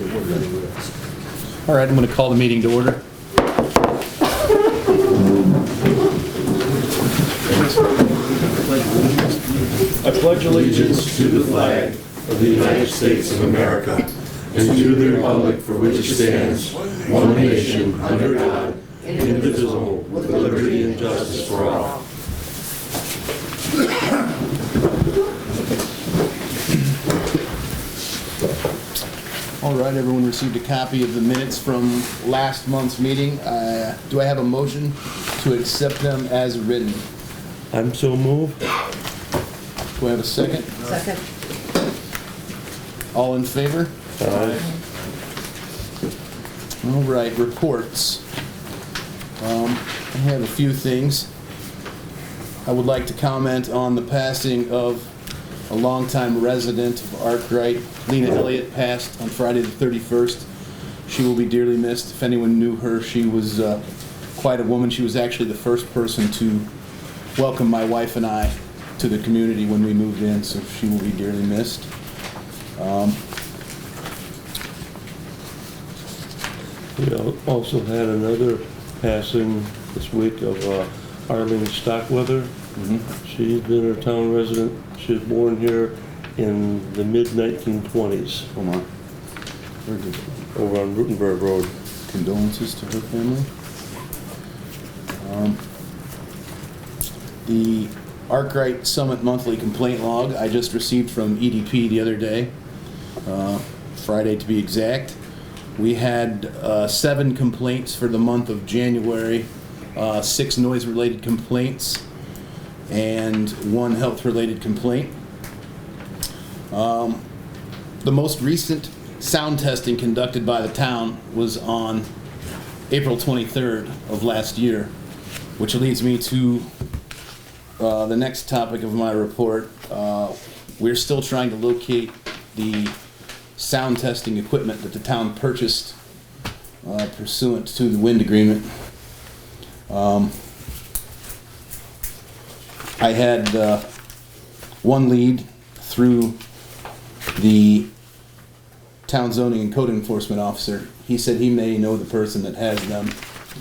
Okay, we're ready with this. All right, I'm going to call the meeting to order. I pledge allegiance to the flag of the United States of America and to the republic for which it stands, one nation, under God, indivisible, with liberty and justice for all. All right, everyone received a copy of the minutes from last month's meeting. Do I have a motion to accept them as written? I'm so moved. Do I have a second? Second. All in favor? Aye. All right, reports. I have a few things. I would like to comment on the passing of a longtime resident of Arkwright. Lena Elliott passed on Friday the 31st. She will be dearly missed. If anyone knew her, she was quite a woman. She was actually the first person to welcome my wife and I to the community when we moved in, so she will be dearly missed. We also had another passing this week of Arlene Stockweather. She's been a town resident. She was born here in the mid-1920s. Hold on. Very good. Over on Rutenberg Road. Condolences to her family. The Arkwright Summit monthly complaint log I just received from EDP the other day, Friday to be exact. We had 7 complaints for the month of January, 6 noise-related complaints, and 1 health-related complaint. The most recent sound testing conducted by the town was on April 23rd of last year, which leads me to the next topic of my report. We're still trying to locate the sound testing equipment that the town purchased pursuant to the wind agreement. I had 1 lead through the town zoning and code enforcement officer. He said he may know the person that has them.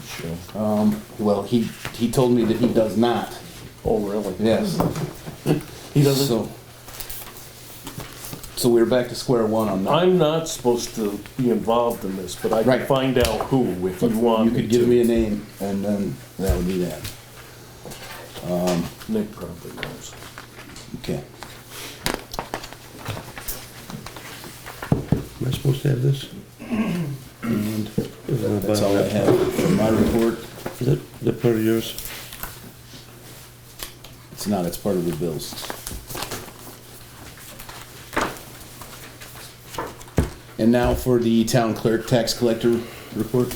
Sure. Well, he told me that he does not. Oh, really? Yes. He doesn't. So we're back to square one on that. I'm not supposed to be involved in this, but I Right. can find out who if you want. You could give me a name, and then that would be that. Nick probably knows. Okay. Am I supposed to have this? And that's all I have for my report. Is that part of yours? It's not, it's part of the bills. And now for the town clerk tax collector report.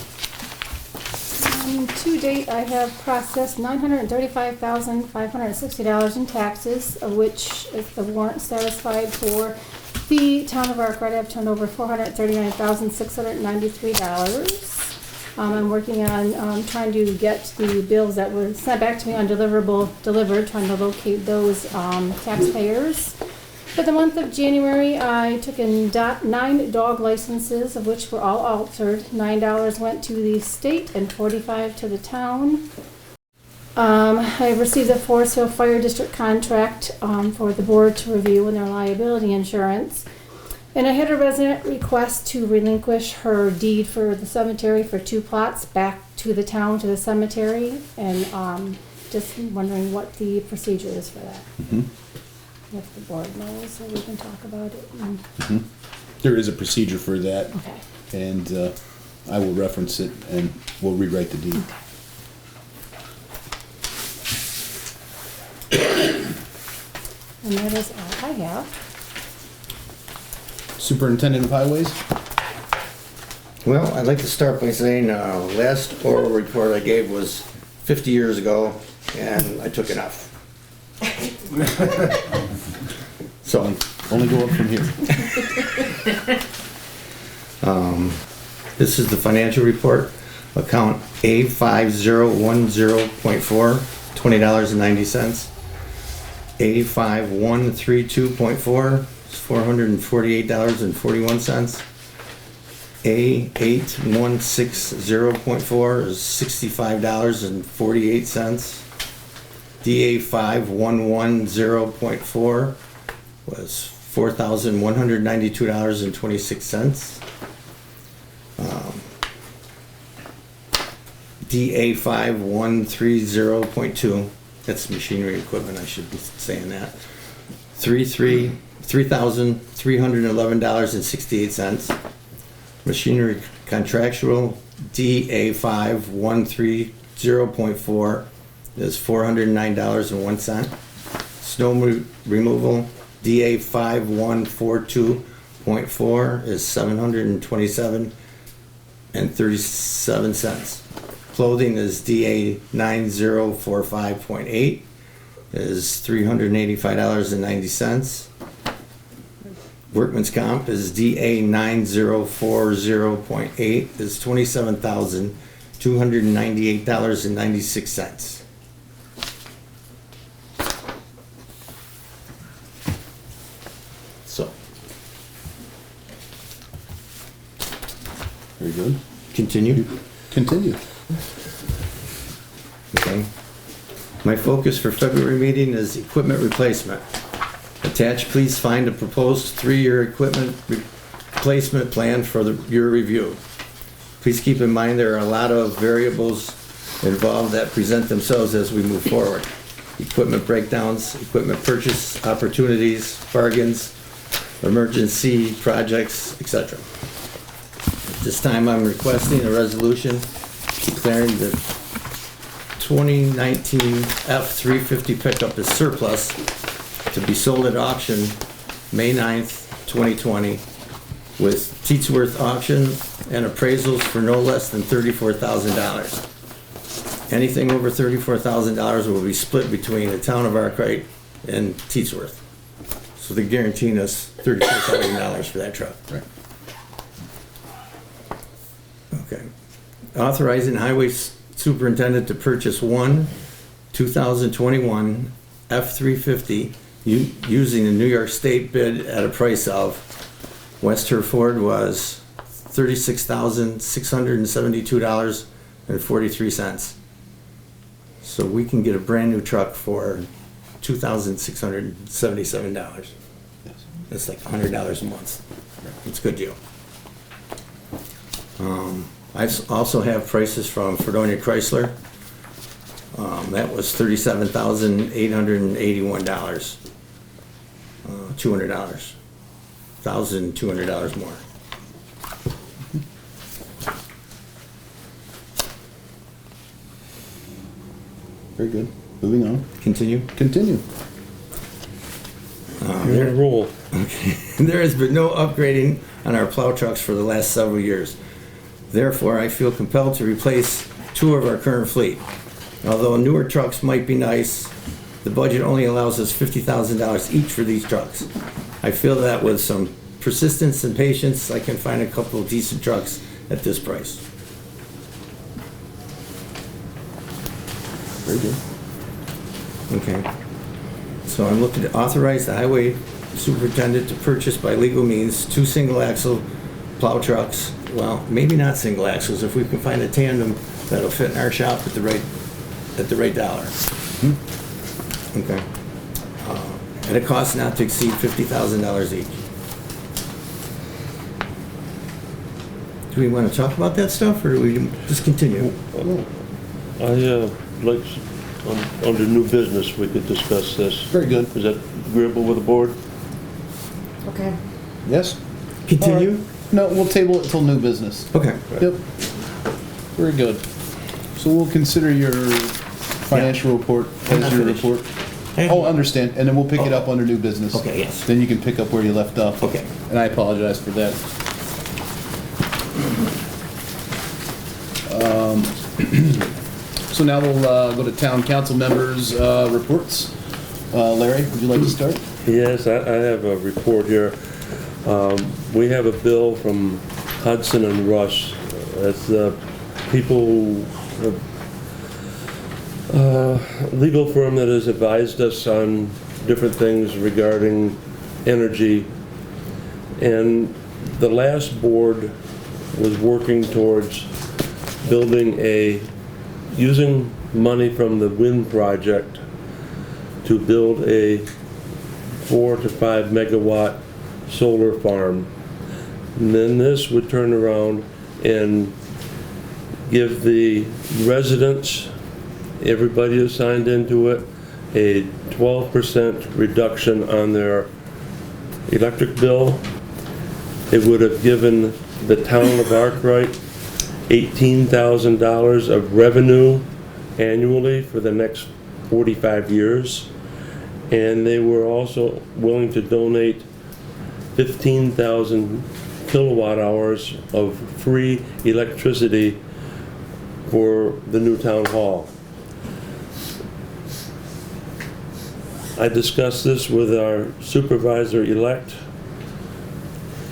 To date, I have processed $935,560 in taxes, of which, if the warrant satisfied for the town of Arkwright, I've turned over $439,693. I'm working on trying to get the bills that were sent back to me undeliverable delivered, trying to locate those taxpayers. For the month of January, I took in 9 dog licenses, of which were all altered. $9 went to the state and $45 to the town. I received a Forestville Fire District contract for the board to review in their liability insurance. And I had a resident request to relinquish her deed for the cemetery for 2 plots back to the town, to the cemetery. And just wondering what the procedure is for that. If the board knows, so we can talk about it. There is a procedure for that, Okay. and I will reference it, and we'll rewrite the deed. And that is all I have. Superintendent of Highways? Well, I'd like to start by saying last oral report I gave was 50 years ago, and I took it off. So Only go up from here. this is the financial report, account A5010.4, $20.90. A5132.4, $448.41. DA8160.4 is $65.48. DA5110.4 was $4,192.26. DA5130.2, that's machinery equipment, I should be saying that. $3,311.68. Machinery contractual, DA5130.4 is $409.01. Snow removal, DA5142.4 is $727.37. Clothing is DA9045.8 is $385.90. Workman's comp is DA9040.8 is $27,298.96. So, Very good. continue. Continue. Okay. My focus for February meeting is equipment replacement. Attached, please find a proposed 3-year equipment replacement plan for your review. Please keep in mind there are a lot of variables involved that present themselves as we move forward. Equipment breakdowns, equipment purchase opportunities, bargains, emergency projects, etc. At this time, I'm requesting a resolution declaring the 2019 F-350 pickup is surplus to be sold at auction May 9th, 2020, with Teetsworth auction and appraisals for no less than $34,000. Anything over $34,000 will be split between the town of Arkwright and Teetsworth. So they're guaranteeing us $34,000 for that truck. Right. Okay. Authorizing highway superintendent to purchase one 2021 F-350 using the New York State bid at a price of, West Hereford was $36,672.43. So we can get a brand new truck for $2,677. Yes. That's like $100 a month. It's a good deal. I also have prices from Fredonia Chrysler. That was $37,881. $200. $1,200 more. Very good. Moving on. Continue. Continue. You're on a roll. There has been no upgrading on our plow trucks for the last several years. Therefore, I feel compelled to replace 2 of our current fleet. Although newer trucks might be nice, the budget only allows us $50,000 each for these trucks. I feel that with some persistence and patience, I can find a couple of decent trucks at this price. Very good. Okay. So I'm looking to authorize the highway superintendent to purchase by legal means 2 single-axle plow trucks. Well, maybe not single axles, if we can find a tandem that'll fit in our shop at the right dollar. Okay. At a cost not to exceed $50,000 each. Do we want to talk about that stuff, or do we just continue? I like, under new business, we could discuss this. Very good. Is that agreeable with the board? Okay. Yes? Continue? All right. No, we'll table it till new business. Okay. Yep. Very good. So we'll consider your financial report I'm not as your finished. report. Oh, understand. And then we'll pick it up under new business. Okay, yes. Then you can pick up where you left off. Okay. And I apologize for that. So now we'll go to town council members' reports. Larry, would you like to start? Yes, I have a report here. We have a bill from Hudson and Rush. That's the people, legal firm that has advised us on different things regarding energy. And the last board was working towards using money from the wind project to build a 4 to 5 megawatt solar farm. And then this would turn around and give the residents, everybody who signed into it, a 12% reduction on their electric bill. It would have given the town of Arkwright $18,000 of revenue annually for the next 45 years. And they were also willing to donate 15,000 kilowatt hours of free electricity for the new town hall. I discussed this with our supervisor-elect,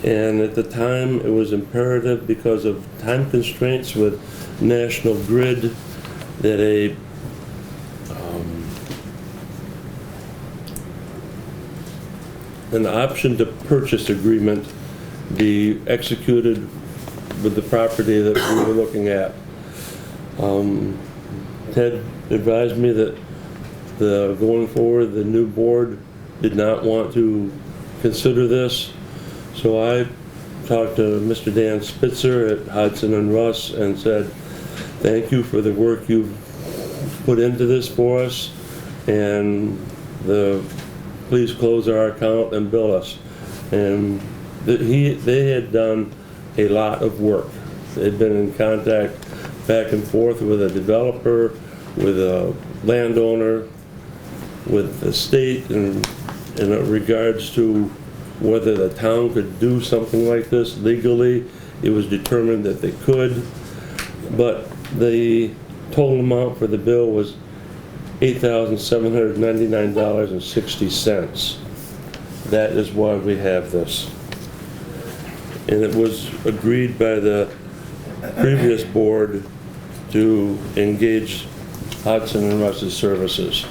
and at the time it was imperative because of time constraints with National Grid that an option to purchase agreement be executed with the property that we were looking at. Ted advised me that going forward, the new board did not want to consider this. So I talked to Mr. Dan Spitzer at Hudson and Russ and said, thank you for the work you've put into this for us, and please close our account and bill us. And they had done a lot of work. They'd been in contact back and forth with a developer, with a landowner, with the state, and in regards to whether the town could do something like this legally. It was determined that they could, but the total amount for the bill was $8,799.60. That is why we have this. And it was agreed by the previous board to engage Hudson and Russ's services.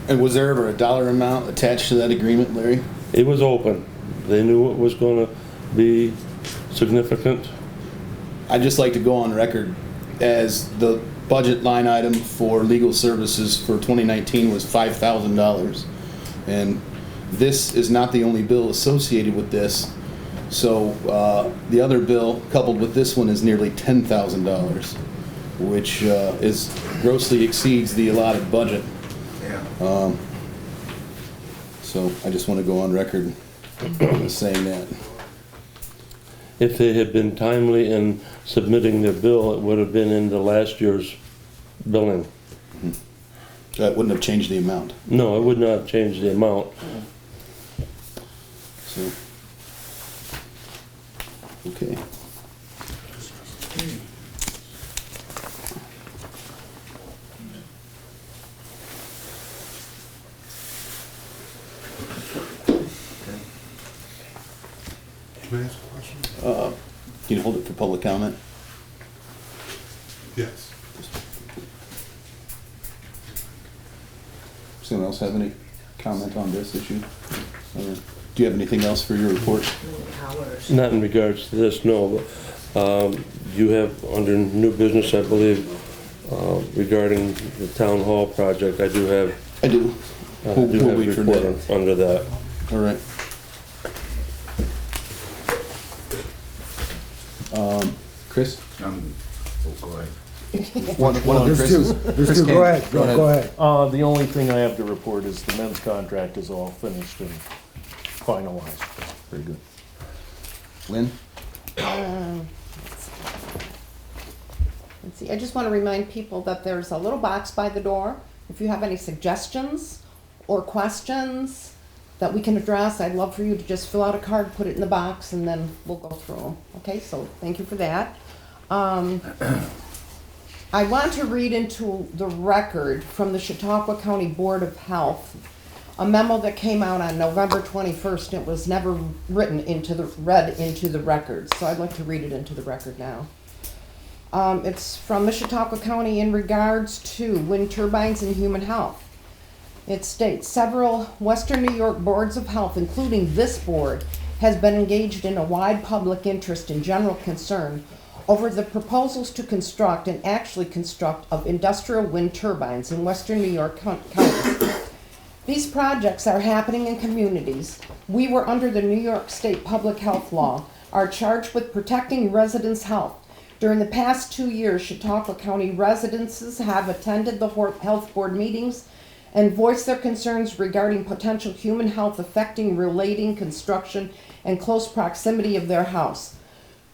And was there ever a dollar amount attached to that agreement, Larry? It was open. They knew it was going to be significant. I'd just like to go on record as the budget line item for legal services for 2019 was $5,000. And this is not the only bill associated with this. So the other bill coupled with this one is nearly $10,000, which grossly exceeds the allotted budget. So I just want to go on record saying that. If they had been timely in submitting their bill, it would have been into last year's billing. Mm-hmm. That wouldn't have changed the amount. No, it would not have changed the amount. So, okay. Can I ask a question? Can you hold it for public comment? Yes. Does anyone else have any comment on this issue? Do you have anything else for your report? Not in regards to this, no. But you have under new business, I believe, regarding the town hall project. I do have. I do. We'll wait for that. Under that. All right. Chris? Go ahead. One on Chris's. There's two, go ahead, go ahead. The only thing I have to report is the men's contract is all finished and finalized. Very good. Lynn? Let's see, I just want to remind people that there's a little box by the door. If you have any suggestions or questions that we can address, I'd love for you to just fill out a card, put it in the box, and then we'll go through them. Okay, so thank you for that. I want to read into the record from the Chautauqua County Board of Health, a memo that came out on November 21st. It was never read into the record, so I'd like to read it into the record now. It's from the Chautauqua County in regards to wind turbines and human health. It states, several Western New York boards of health, including this board, has been engaged in a wide public interest and general concern over the proposals to construct and actually construct of industrial wind turbines in western New York County. These projects are happening in communities. We were under the New York State Public Health Law, are charged with protecting residents' health. During the past 2 years, Chautauqua County residents have attended the health board meetings and voiced their concerns regarding potential human health affecting relating construction and close proximity of their house.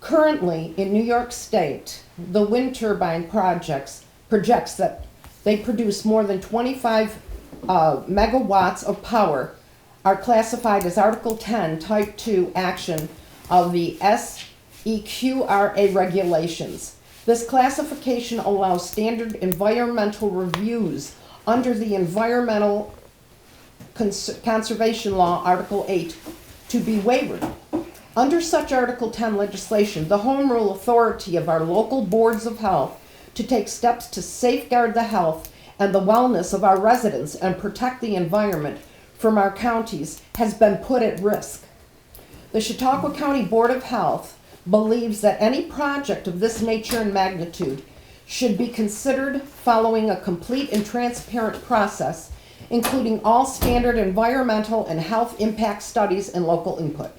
Currently, in New York State, the wind turbine projects that they produce more than 25 megawatts of power are classified as Article 10, Type 2 action of the SEQRA regulations. This classification allows standard environmental reviews under the Environmental Conservation Law, Article 8, to be waived. Under such Article 10 legislation, the home rule authority of our local boards of health to take steps to safeguard the health and the wellness of our residents and protect the environment from our counties has been put at risk. The Chautauqua County Board of Health believes that any project of this nature and magnitude should be considered following a complete and transparent process, including all standard environmental and health impact studies and local input.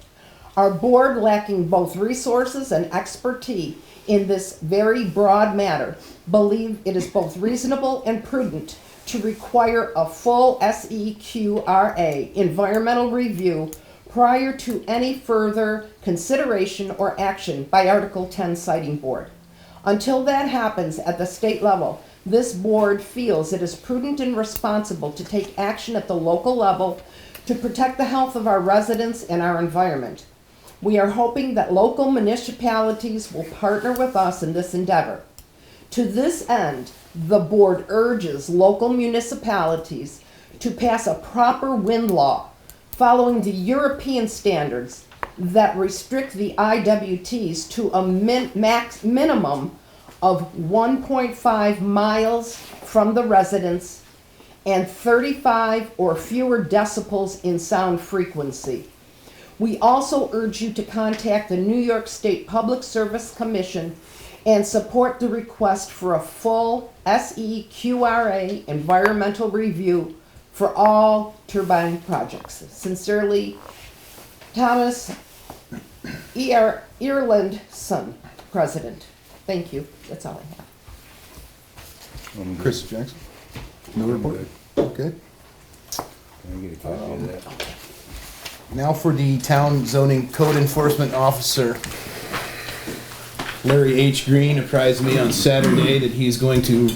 Our board, lacking both resources and expertise in this very broad matter, believe it is both reasonable and prudent to require a full SEQRA environmental review prior to any further consideration or action by Article 10 Siting Board. Until that happens at the state level, this board feels it is prudent and responsible to take action at the local level to protect the health of our residents and our environment. We are hoping that local municipalities will partner with us in this endeavor. To this end, the board urges local municipalities to pass a proper wind law following the European standards that restrict the IWTs to a minimum of 1.5 miles from the residence and 35 or fewer decibels in sound frequency. We also urge you to contact the New York State Public Service Commission and support the request for a full SEQRA environmental review for all turbine projects. Sincerely, Thomas Earlandson, President. Thank you. That's all I have. Chris Jackson? No report? Okay. Can I get a copy of that? Now for the Town Zoning Code Enforcement Officer. Larry H. Green apprised me on Saturday that he's going to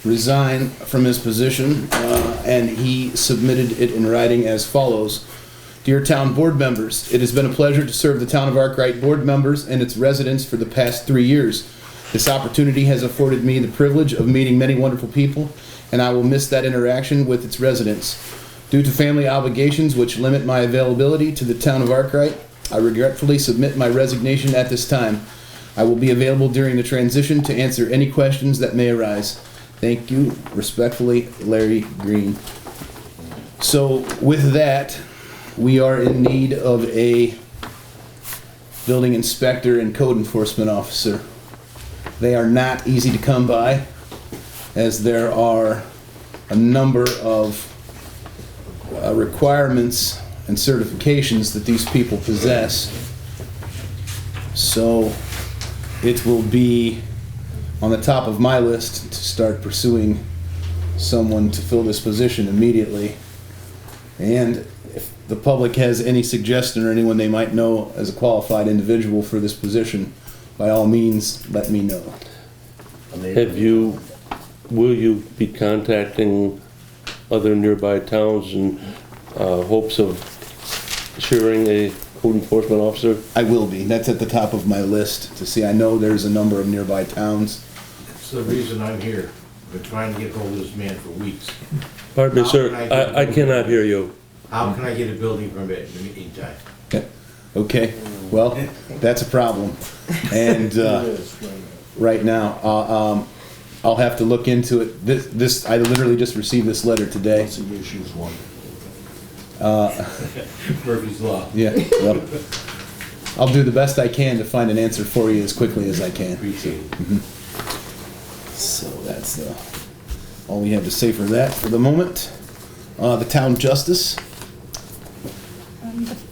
resign from his position, and he submitted it in writing as follows. Dear Town Board members, it has been a pleasure to serve the Town of Arkwright board members and its residents for the past 3 years. This opportunity has afforded me the privilege of meeting many wonderful people, and I will miss that interaction with its residents. Due to family obligations which limit my availability to the Town of Arkwright, I regretfully submit my resignation at this time. I will be available during the transition to answer any questions that may arise. Thank you. Respectfully, Larry Green. So with that, we are in need of a building inspector and code enforcement officer. They are not easy to come by, as there are a number of requirements and certifications that these people possess. So it will be on the top of my list to start pursuing someone to fill this position immediately. And if the public has any suggestion or anyone they might know as a qualified individual for this position, by all means, let me know. Will you be contacting other nearby towns in hopes of sharing a code enforcement officer? I will be. That's at the top of my list to see. I know there's a number of nearby towns. That's the reason I'm here. I've been trying to get hold of this man for weeks. Pardon me, sir, I cannot hear you. How can I get a building permit in the meantime? Okay, well, that's a problem. And right now, I'll have to look into it. I literally just received this letter today. Issues one. Murphy's Law. Yeah, well, I'll do the best I can to find an answer for you as quickly as I can. Appreciate it. So that's all we have to say for that for the moment. The town justice.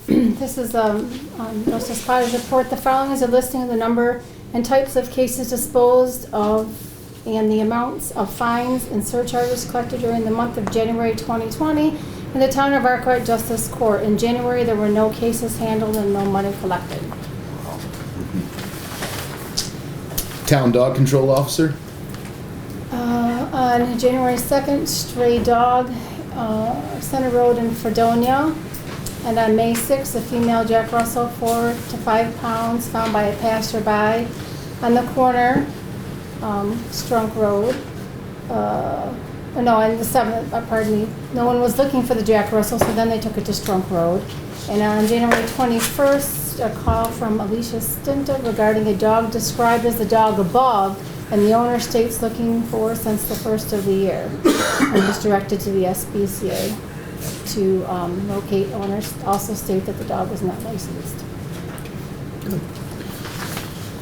This is Justice Potter's report. The following is a listing of the number and types of cases disposed of and the amounts of fines and surcharges collected during the month of January 2020 in the town of Arkwright Justice Court. In January, there were no cases handled and no money collected. Town dog control officer. On January 2nd, stray dog, Center Road in Fredonia. And on May 6th, a female Jack Russell, 4 to 5 pounds, found by a passerby on the corner, Strunk Road. No, on the 7th, pardon me. No one was looking for the Jack Russell, so then they took it to Strunk Road. And on January 21st, a call from Alicia Stinta regarding a dog described as the dog above, and the owner states looking for since the first of the year. And was directed to the SPCA to locate owners. Also state that the dog was not licensed.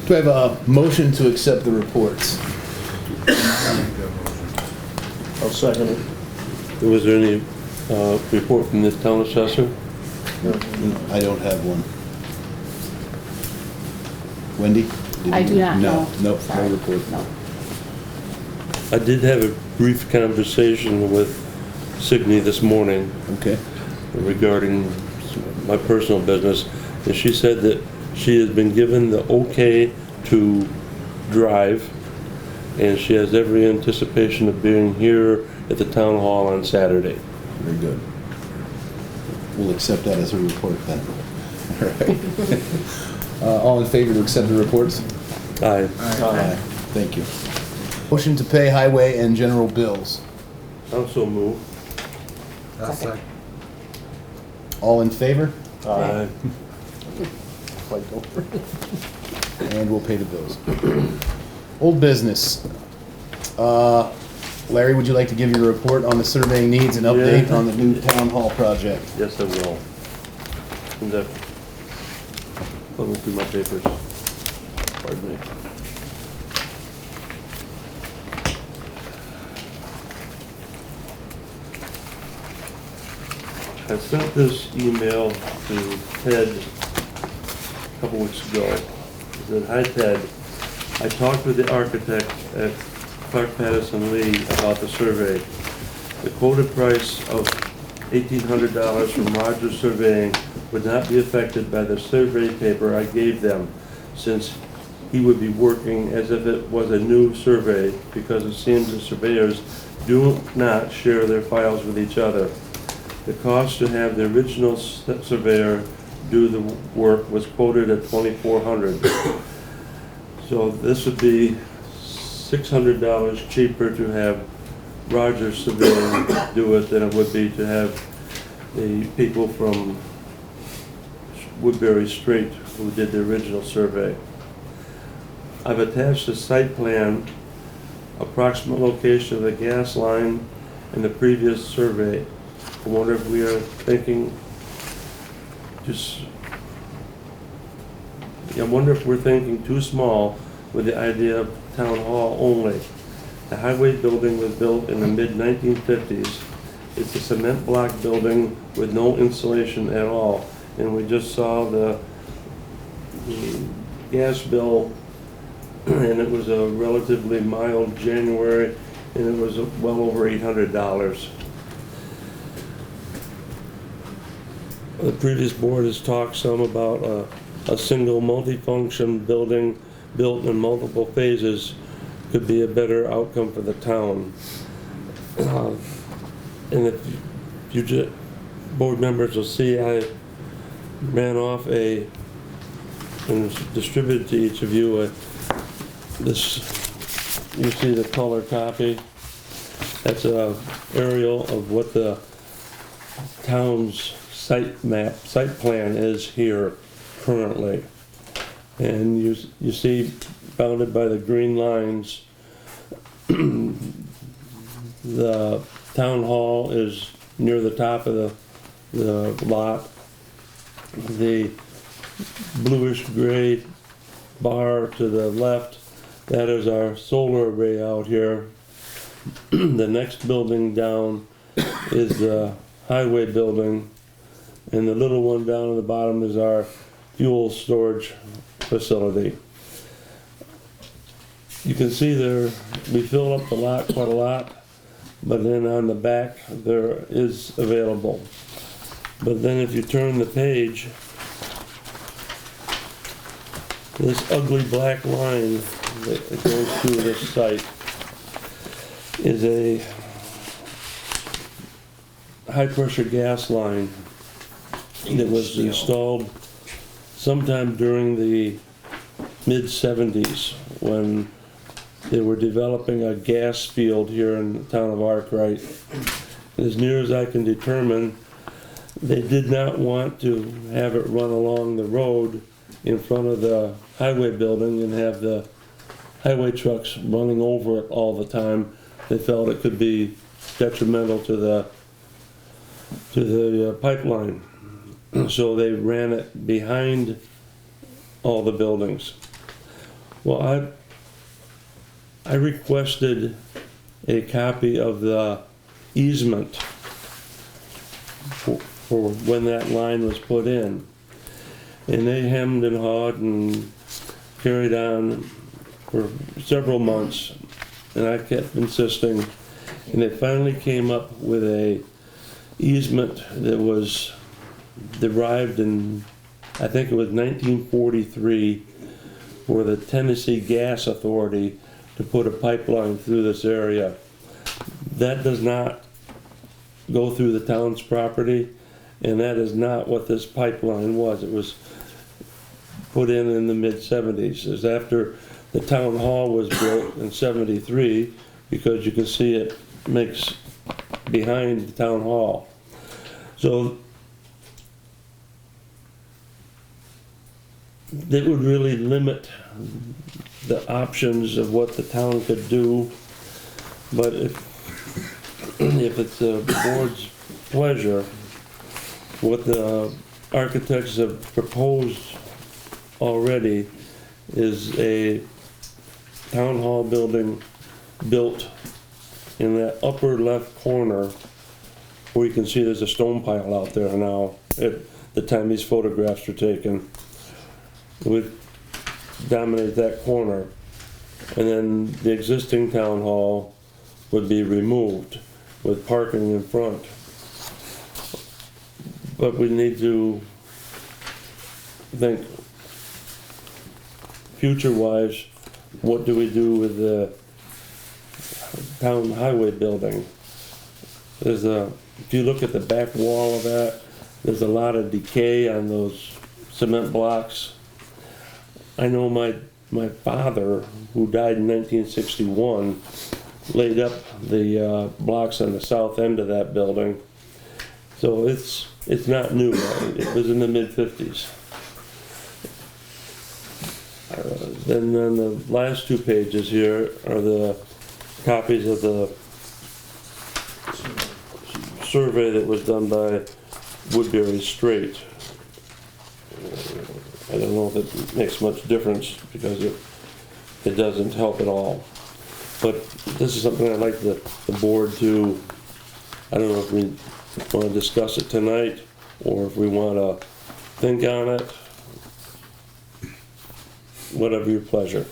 Do I have a motion to accept the reports? I'll second it. Was there any report from the town assessor? I don't have one. Wendy? I do not know. No Sorry. report. No. I did have a brief conversation with Signe this morning Okay. regarding my personal business, and she said that she has been given the okay to drive, and she has every anticipation of being here at the town hall on Saturday. Very good. We'll accept that as a report then. All right. All in favor to accept the reports? Aye. Aye. Thank you. Motion to pay highway and general bills. Also move. All in favor? Aye. Fight over. And we'll pay the bills. Old business. Larry, would you like to give your report on the surveying needs and update Yeah. on the new town hall project? Yes, I will. Let me through my papers. Pardon me. I sent this email to Ted a couple weeks ago. I said, "Hi Ted, I talked with the architect at Clark Patterson Lee about the survey. The quoted price of $1,800 from Rogers Surveying would not be affected by the survey paper I gave them, since he would be working as if it was a new survey, because it seems the surveyors do not share their files with each other. The cost to have the original surveyor do the work was quoted at $2,400. So this would be $600 cheaper to have Rogers Surveying do it than it would be to have the people from Woodbury Street who did the original survey. I've attached a site plan, approximate location of the gas line in the previous survey. I wonder if we are thinking we're thinking too small with the idea of town hall only. The highway building was built in the mid-1950s. It's a cement block building with no insulation at all. And we just saw the gas bill, and it was a relatively mild January, and it was well over $800. The previous board has talked some about a single multifunction building built in multiple phases could be a better outcome for the town. And if you board members will see, I ran off and distributed to each of you this. You see the color copy. That's a aerial of what the town's site plan is here currently, and you see bounded by the green lines. The town hall is near the top of the lot. The bluish gray bar to the left, that is our solar array out here. The next building down is the highway building, and the little one down at the bottom is our fuel storage facility. You can see there, we filled up the lot quite a lot, but then on the back there is available. But then if you turn the page, this ugly black line that goes through this site is a high pressure gas line that was installed sometime during the mid-70s when they were developing a gas field here in the town of Arkwright. As near as I can determine, they did not want to have it run along the road in front of the highway building and have the highway trucks running over it all the time. They felt it could be detrimental to the pipeline. So they ran it behind all the buildings. Well, I requested a copy of the easement for when that line was put in. And they hemmed and hawed and carried on for several months. And I kept insisting. And they finally came up with a easement that was derived in, I think it was 1943, for the Tennessee Gas Authority to put a pipeline through this area. That does not go through the town's property, and that is not what this pipeline was. It was put in the mid-70s. It was after the town hall was built in 73, because you can see it makes behind the town hall. So that would really limit the options of what the town could do. But if it's the board's pleasure, what the architects have proposed already is a town hall building built in that upper left corner where you can see there's a stone pile out there now at the time these photographs were taken. It would dominate that corner, and then the existing town hall would be removed with parking in front. But we need to think future-wise, what do we do with the town highway building? If you look at the back wall of that, there's a lot of decay on those cement blocks. I know my father, who died in 1961, laid up the blocks on the south end of that building. So it's not new. It was in the mid-50s. Then on the last two pages here are the copies of the survey that was done by Woodbury Strait. I don't know if it makes much difference because it doesn't help at all. But this is something I'd like the board to, I don't know if we want to discuss it tonight or if we want to think on it. Whatever your pleasure.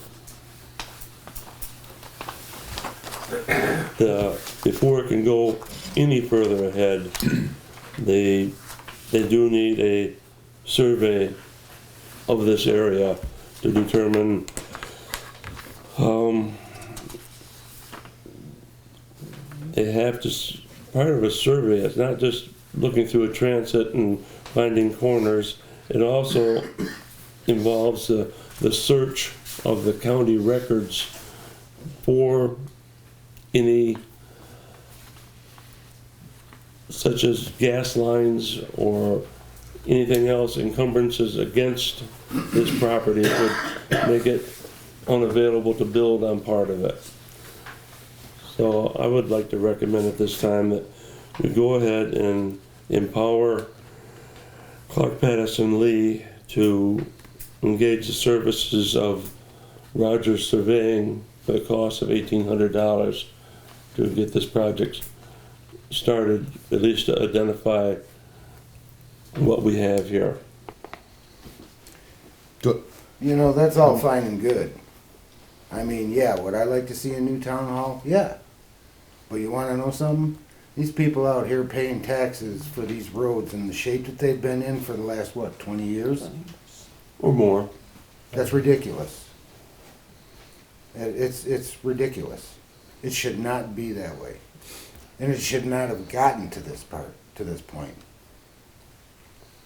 Before it can go any further ahead, they do need a survey of this area to determine they have to, part of a survey, it's not just looking through a transit and finding corners, it also involves the search of the county records for any such as gas lines or anything else, encumbrances against this property would make it unavailable to build on part of it. So I would like to recommend at this time that we go ahead and empower Clark Patterson Lee to engage the services of Rogers Surveying for the cost of $1,800 to get this project started, at least to identify what we have here. You know, that's all fine and good. I mean, yeah, would I like to see a new town hall? Yeah. But you wanna know something? These people out here paying taxes for these roads in the shape that they've been in for the last, what, 20 years? Or more. That's ridiculous. It's ridiculous. It should not be that way. And it should not have gotten to this point.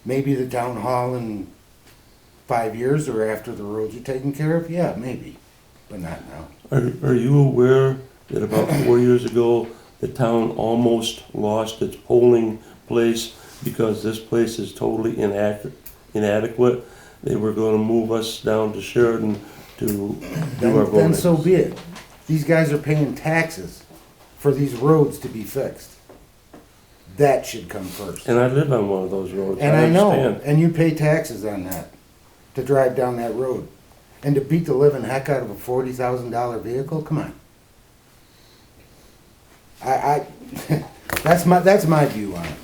Maybe the town hall in 5 years or after the roads are taken care of, yeah, maybe, but not now. Are you aware that about 4 years ago, the town almost lost its polling place because this place is totally inadequate? They were gonna move us down to Sheridan to do our voting. Then so be it. These guys are paying taxes for these roads to be fixed. That should come first. And I live on one of those roads. And I know, understand. and you pay taxes on that, to drive down that road. And to beat the living heck out of a $40,000 vehicle, come on. That's my view on it.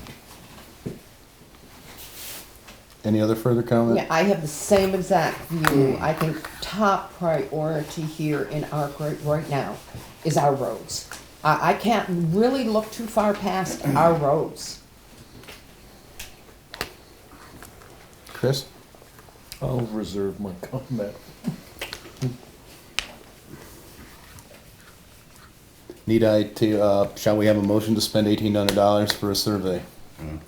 Any other further comment? Yeah, I have the same exact view. I think top priority here in Arkwright right now is our roads. I can't really look too far past our roads. Chris? I'll reserve my comment. Need I to, shall we have a motion to spend $1,800 for a survey? I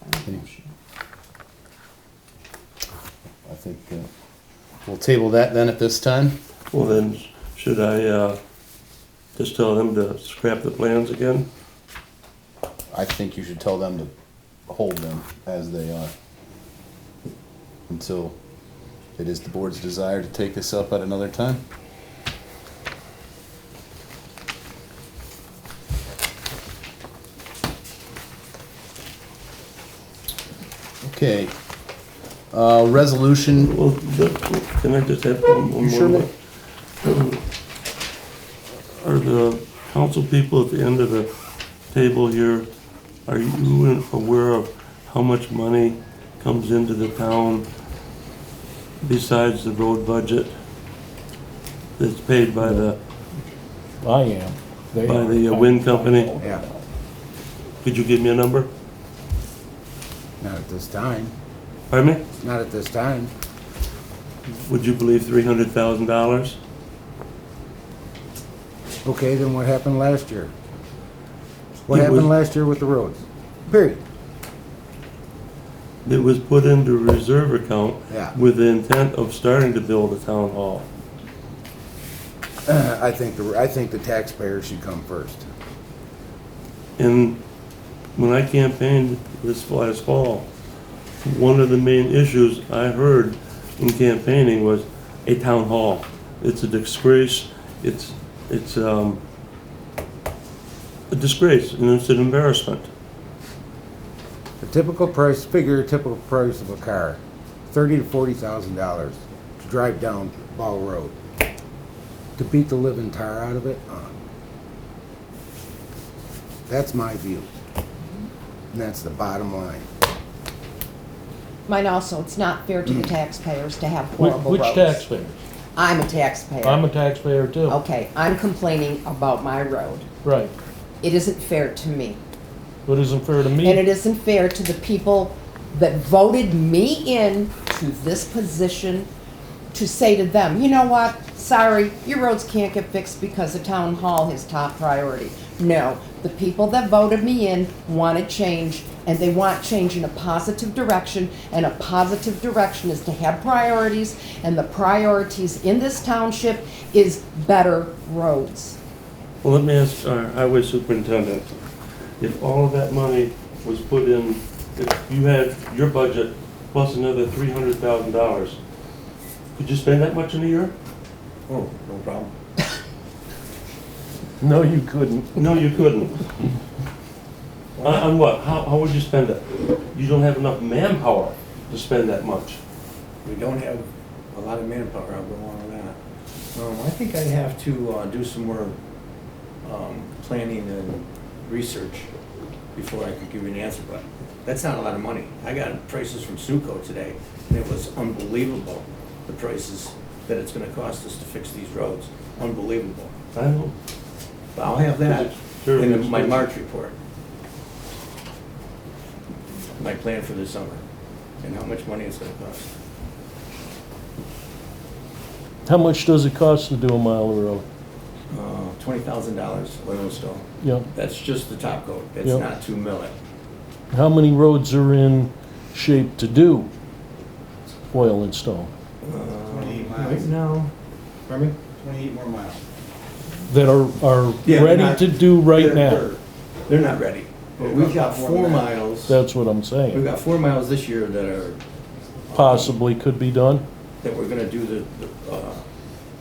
think we'll table that then at this time. Well then, should I just tell them to scrap the plans again? I think you should tell them to hold them as they are until it is the board's desire to take this up at another time. Okay. Resolution. Well, can I just have one more? Sure. Are the council people at the end of the table here, are you aware of how much money comes into the town besides the road budget that's paid by the I am. They by are. the wind company? Yeah, Could you give me a number? not at this time. Pardon me? Not at this time. Would you believe $300,000? Okay, then what happened last year? What It was- happened last year with the roads? Period. It was put into a reserve account Yeah. with the intent of starting to build a town hall. I think the taxpayers should come first. And when I campaigned this last fall, one of the main issues I heard in campaigning was a town hall. It's a disgrace. It's a disgrace, and it's an embarrassment. A typical price of a car, $30,000 to $40,000 to drive down Ball Road. To beat the living tar out of it, that's my view. And that's the bottom line. Mine also, it's not fair to the taxpayers to have horrible Which roads. taxpayer? I'm a taxpayer. I'm a taxpayer too. Okay, I'm complaining about my road. Right. It isn't fair to me. What isn't fair to me? And it isn't fair to the people that voted me in to this position to say to them, you know what, sorry, your roads can't get fixed because the town hall is top priority. No, the people that voted me in want to change, and they want change in a positive direction, and a positive direction is to have priorities, and the priorities in this township is better roads. Well, let me ask our highway superintendent, if all of that money was put in, if you had your budget plus another $300,000, could you spend that much in a year? Oh, no problem. No, you couldn't. No, you couldn't. On what? How would you spend it? You don't have enough manpower to spend that much. We don't have a lot of manpower, I'll go on with that. I think I have to do some more planning and research before I could give you an answer, but that's not a lot of money. I got prices from Suco today, and it was unbelievable, the prices that it's gonna cost us to fix these roads. Unbelievable. I know. But I'll have that Sure, in it's my good. March report. My plan for this summer, and how much money it's gonna cost. How much does it cost to do a mile of road? $20,000 oil and stone. Yep. That's just the top coat. It's Yep. not to mill it. How many roads are in shape to do oil and stone? 28 Right miles. now, pardon me? 28 more miles. That are Yeah, ready not- to do right now? They're not ready. But we've got 4 miles. That's what I'm We've saying. got 4 miles this year that are, Possibly could be done? that we're gonna do the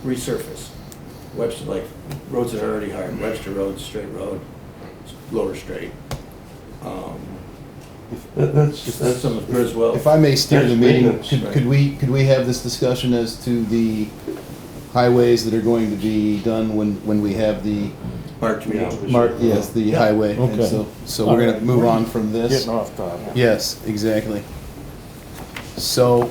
resurface. Webster, like, roads that are already hard, Webster Road, Straight Road, Lower Straight. That's Some of Griswold. If I may steer the That's meeting, maintenance, could, right. could we have this discussion as to the highways that are going to be done when we have the March meeting. yes, the highway. And Okay. so we're gonna move on from this. Getting off topic. Yes, exactly. So,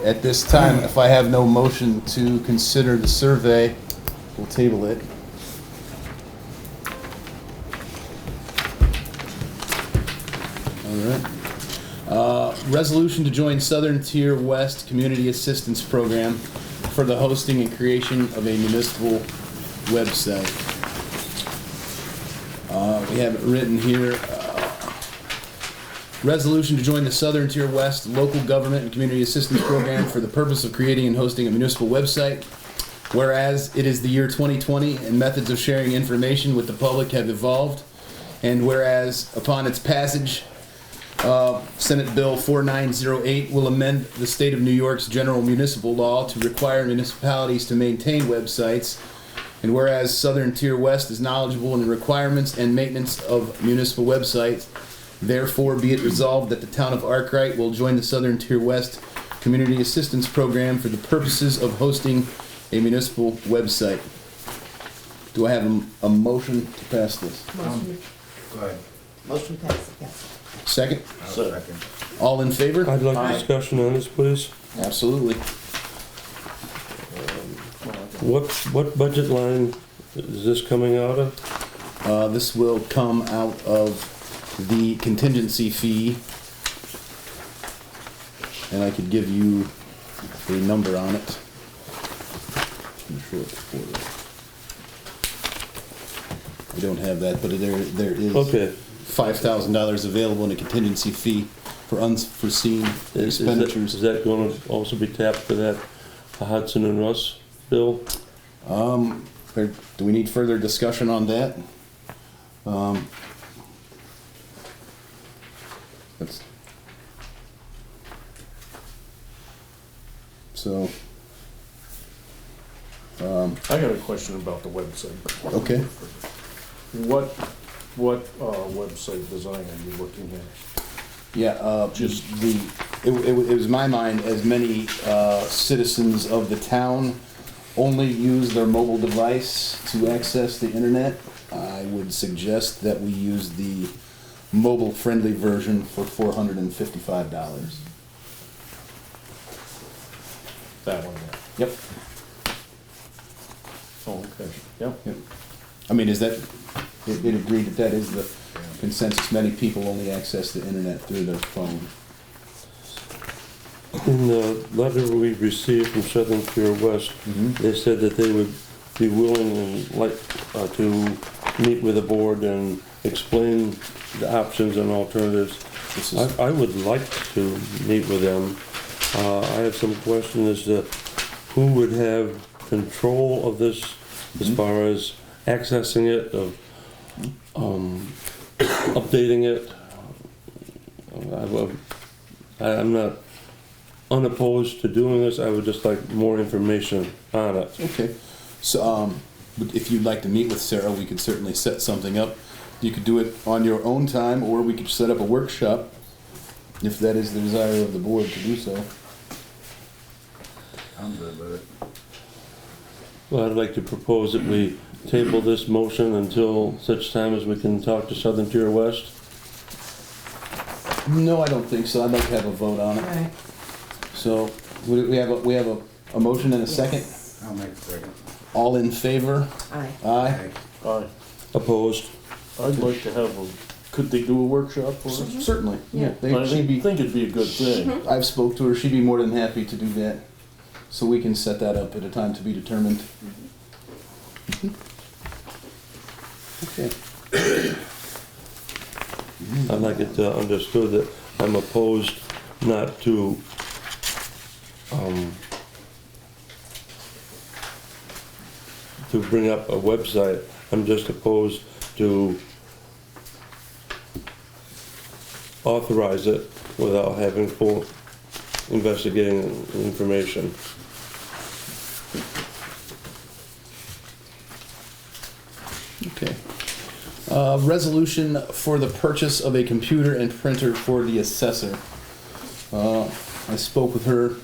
at this time, if I have no motion to consider the survey, we'll table it. All right. Resolution to join Southern Tier West Community Assistance Program for the hosting and creation of a municipal website. We have it written here. Resolution to join the Southern Tier West Local Government and Community Assistance Program for the purpose of creating and hosting a municipal website. Whereas it is the year 2020 and methods of sharing information with the public have evolved. And whereas upon its passage, Senate Bill 4908 will amend the state of New York's general municipal law to require municipalities to maintain websites. And whereas Southern Tier West is knowledgeable in the requirements and maintenance of municipal websites, therefore be it resolved that the town of Arkwright will join the Southern Tier West Community Assistance Program for the purposes of hosting a municipal website. Do I have a motion to pass this? Motion, Go ahead. motion passes, yes. Second? I'll second. All in favor? I'd like discussion on this, please. Absolutely. What budget line is this coming out of? This will come out of the contingency fee. And I could give you a number on it. I'm sure it's for- I don't have that, but there is Okay. $5,000 available in a contingency fee for unforeseen expenditures. Is that going to also be tapped for that Hudson and Russ bill? Do we need further discussion on that? That's, so, I got a question about the website. okay. What website design are you looking at? Yeah, just it was my mind, as many citizens of the town only use their mobile device to access the internet. I would suggest that we use the mobile-friendly version for $455. That one there. Yep. Oh, okay. Yep. Yep. I mean, is that, it agreed that that is the consensus? Many people only access the internet through their phone. In the letter we received from Southern Tier West, they said that they would be willing and like to meet with the board and explain the options and alternatives. This is, I would like to meet with them. I have some questions as to who would have control of this as far as accessing it, of updating it. I'm not unopposed to doing this. I would just like more information on it. okay. So, if you'd like to meet with Sarah, we could certainly set something up. You could do it on your own time, or we could set up a workshop, if that is the desire of the board to do so. I'm good with it. Well, I'd like to propose that we table this motion until such time as we can talk to Southern Tier West. No, I don't think so. I'd like to have a vote on it. Right. So, we have a motion and a second? I'll make a second. All in favor? Aye. Aye. Aye. Opposed? I'd like to have could they do a workshop for us? Certainly, yeah. I She'd be, think it'd be a good thing. I've spoke to her, she'd be more than happy to do that. So we can set that up at a time to be determined. Okay. I'd like it understood that I'm opposed not to, to bring up a website. I'm just opposed to authorize it without having full investigating information. Okay. Resolution for the purchase of a computer and printer for the assessor. I spoke with her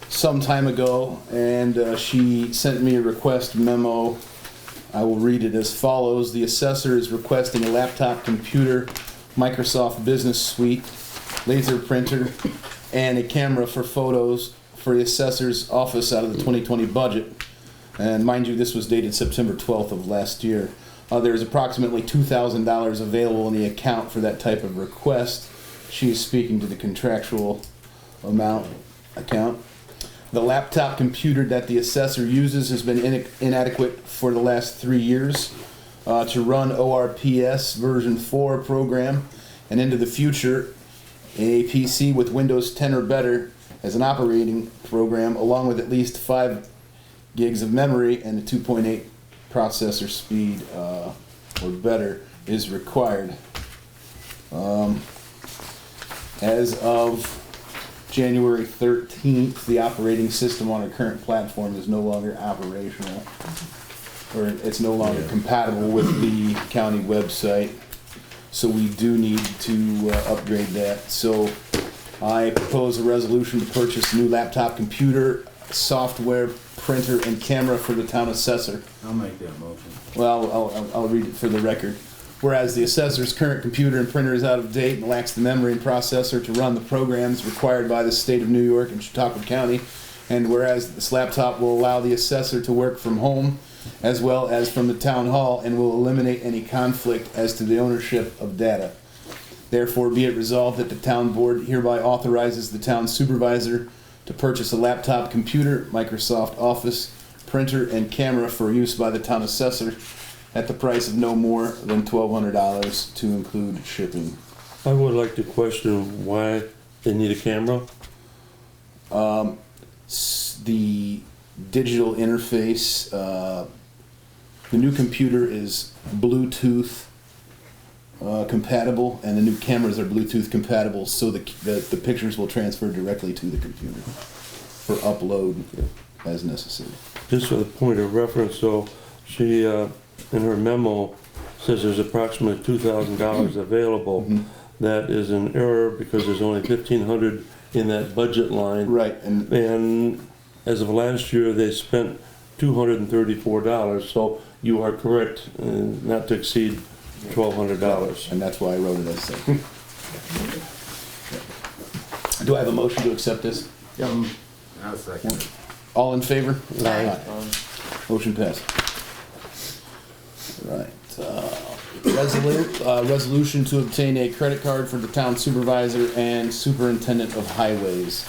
some time ago, and she sent me a request memo. I will read it as follows. The assessor is requesting a laptop computer, Microsoft Business Suite, laser printer, and a camera for photos for the assessor's office out of the 2020 budget. And mind you, this was dated September 12th of last year. There's approximately $2,000 available in the account for that type of request. She is speaking to the contractual amount account. The laptop computer that the assessor uses has been inadequate for the last 3 years to run ORPS version 4 program, and into the future, a PC with Windows 10 or better as an operating program, along with at least 5 gigs of memory and a 2.8 processor speed or better is required. As of January 13th, the operating system on our current platform is no longer operational, or it's no longer compatible with the county website. So we do need to upgrade that. So I propose a resolution to purchase a new laptop computer, software, printer, and camera for the town assessor. I'll make that motion. Well, I'll read it for the record. Whereas the assessor's current computer and printer is out of date and lacks the memory and processor to run the programs required by the state of New York and Chautauqua County, and whereas this laptop will allow the assessor to work from home as well as from the town hall and will eliminate any conflict as to the ownership of data. Therefore, be it resolved that the town board hereby authorizes the town supervisor to purchase a laptop computer, Microsoft Office, printer, and camera for use by the town assessor at the price of no more than $1,200 to include shipping. I would like to question why they need a camera. The digital interface, the new computer is Bluetooth compatible, and the new cameras are Bluetooth compatible, so the pictures will transfer directly to the computer for upload as necessary. Just for the point of reference, so she, in her memo, says there's approximately $2,000 available. Mm-hmm. That is an error because there's only $1,500 in that budget line. Right, And as of last year, they spent $234, so you are correct, not to exceed $1,200. and that's why I wrote it as such. Do I have a motion to accept this? I'll second it. All in favor? Aye. Motion passed. Right. Resolution to obtain a credit card for the town supervisor and superintendent of highways.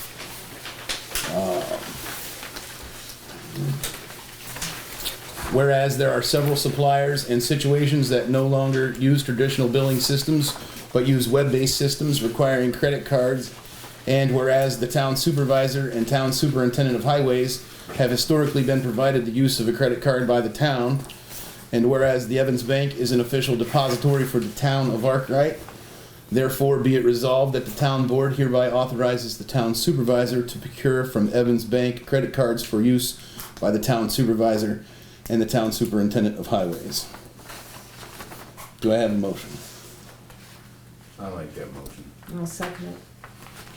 Whereas there are several suppliers and situations that no longer use traditional billing systems, but use web-based systems requiring credit cards, and whereas the town supervisor and town superintendent of highways have historically been provided the use of a credit card by the town, and whereas the Evans Bank is an official depository for the town of Arkwright, therefore be it resolved that the town board hereby authorizes the town supervisor to procure from Evans Bank credit cards for use by the town supervisor and the town superintendent of highways. Do I have a motion? I like that motion. I'll second it.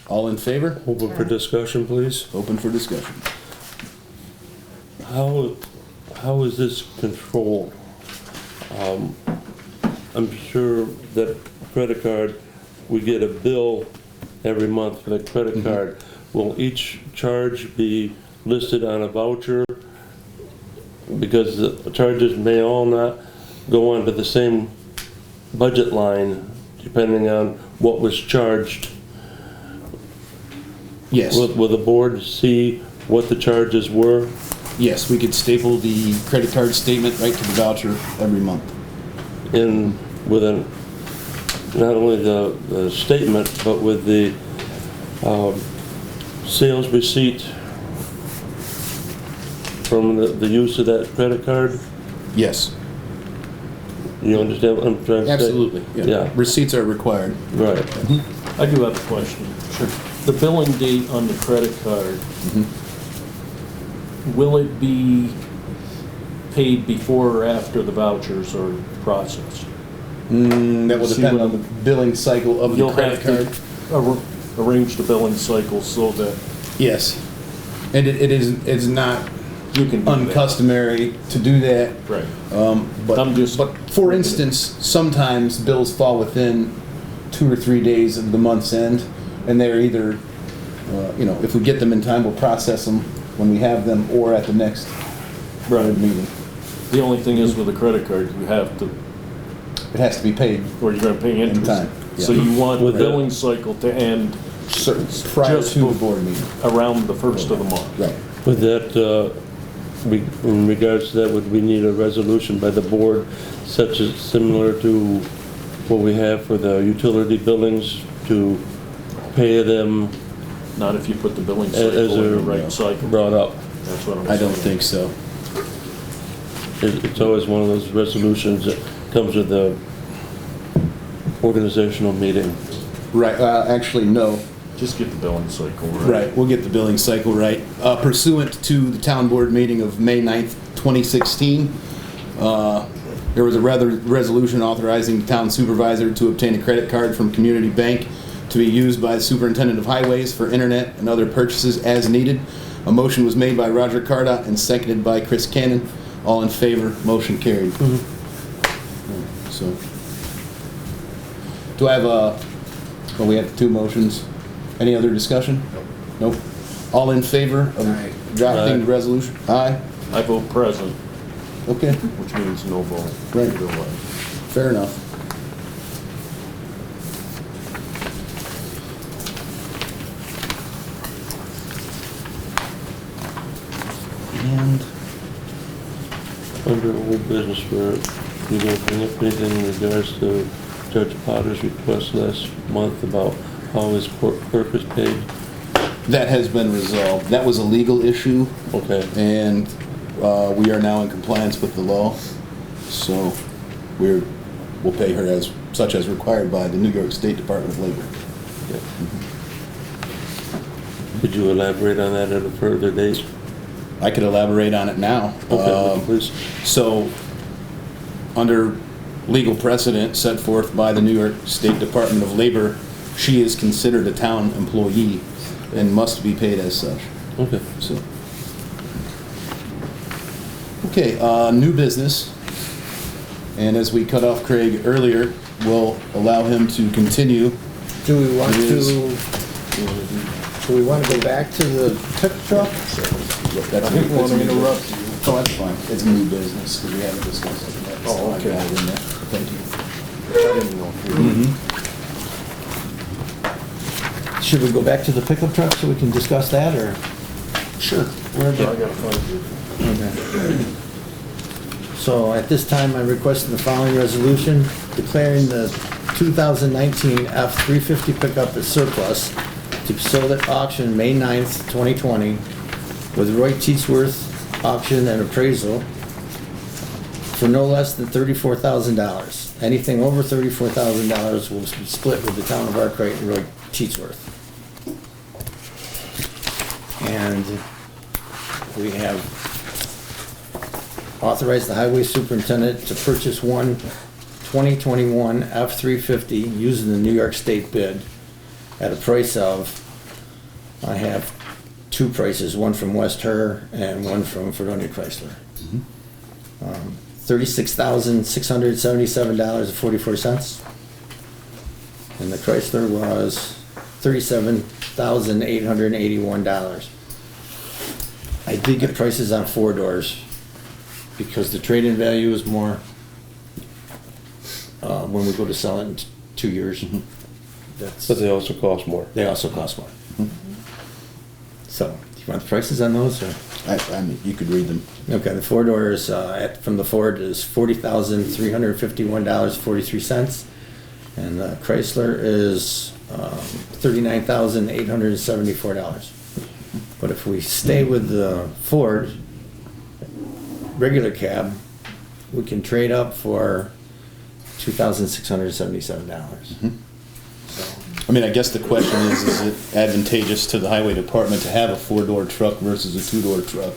All in favor? Open for discussion, please. Open for discussion. how is this controlled? I'm sure that credit card, we get a bill every month for the credit card. Will each charge be listed on a voucher? Because the charges may all not go onto the same budget line depending on what was charged. Yes. Will the board see what the charges were? Yes, we could staple the credit card statement right to the voucher every month. In with not only the statement, but with the sales receipt from the use of that credit card? Yes, You understand what I'm trying to say? absolutely. Yeah. Receipts are required. Right. I do have a question. Sure. The billing date on the credit card, will it be paid before or after the vouchers are processed? That will See depend what- on the billing cycle of the You'll credit have card. to arrange the billing cycle so that Yes. And it's not you can do that. uncustomary to do that. Right. But, I'm just- but for instance, sometimes bills fall within 2 or 3 days of the month's end, and they're either, if we get them in time, we'll process them when we have them, or at the next board meeting. The only thing is with a credit card, you have to, It has to be paid or you're gonna pay interest. time, yeah. So you want the With that- billing cycle to end prior Just to the bef- board meeting. around the first of the month. Right. With that, in regards to that, would we need a resolution by the board such as similar to what we have for the utility billings to pay them Not if you put the billing as cycle in the they're right cycle. brought up? That's what I'm I don't saying. think so. It's always one of those resolutions that comes with the organizational meeting. Right, actually, no. Just get the billing cycle right. Right, we'll get the billing cycle right. Pursuant to the town board meeting of May 9th, 2016, there was a resolution authorizing the town supervisor to obtain a credit card from Community Bank to be used by the superintendent of highways for internet and other purchases as needed. A motion was made by Roger Carda and seconded by Chris Cannon. All in favor, motion carried. So, do I have we have 2 motions. Any other discussion? Nope. All in favor of drafting the resolution? Aye. I vote present, Okay, which means no vote. Right. Either way. fair enough. And Under old business, where you going to bring up anything in regards to Judge Potter's request last month about how his clerk is paid? that has been resolved. That was a legal issue, Okay. and we are now in compliance with the law. So we'll pay her as such as required by the New York State Department of Labor. Could you elaborate on that at a further date? I could elaborate on it now. Okay, please. So, under legal precedent set forth by the New York State Department of Labor, she is considered a town employee and must be paid as such. Okay. So, okay, new business. And as we cut off Craig earlier, we'll allow him to continue. Do we want It is. to go back to the pickup truck? That's I didn't want to interrupt you. Oh, that's fine. It's new business because we haven't discussed it yet. Oh, So I okay. got it in there. Thank you. I didn't know if you Should we go back to the pickup truck so we can discuss that, or? Sure. I gotta find you. So at this time, I requested the following resolution declaring the 2019 F-350 pickup as surplus to be sold at auction May 9th, 2020, with Roy Teetsworth auction and appraisal for no less than $34,000. Anything over $34,000 will be split with the town of Arkwright and Roy Teetsworth. And we have authorized the highway superintendent to purchase one 2021 F-350 using the New York State bid at a price of, I have two prices, one from West Her and one from Fredonia Chrysler. $36,677.44. And the Chrysler was $37,881. I did get prices on 4 doors because the trade-in value is more when we go to sell it in 2 years. But they also cost more. They also cost more. So, do you want the prices on those? Or? I mean, you could read them. Okay, the 4 doors from the Ford is $40,351.43, and the Chrysler is $39,874. But if we stay with the Ford regular cab, we can trade up for $2,677. So, I mean, I guess the question is it advantageous to the highway department to have a 4-door truck versus a 2-door truck?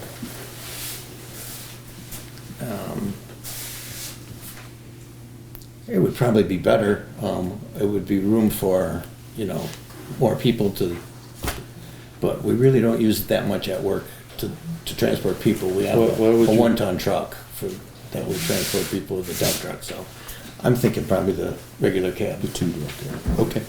it would probably be better. It would be room for, more people to, but we really don't use it that much at work to transport people. We have a 1-ton truck that would transport people with a dump truck, so I'm thinking probably the regular cab. The 2-door cab. Okay.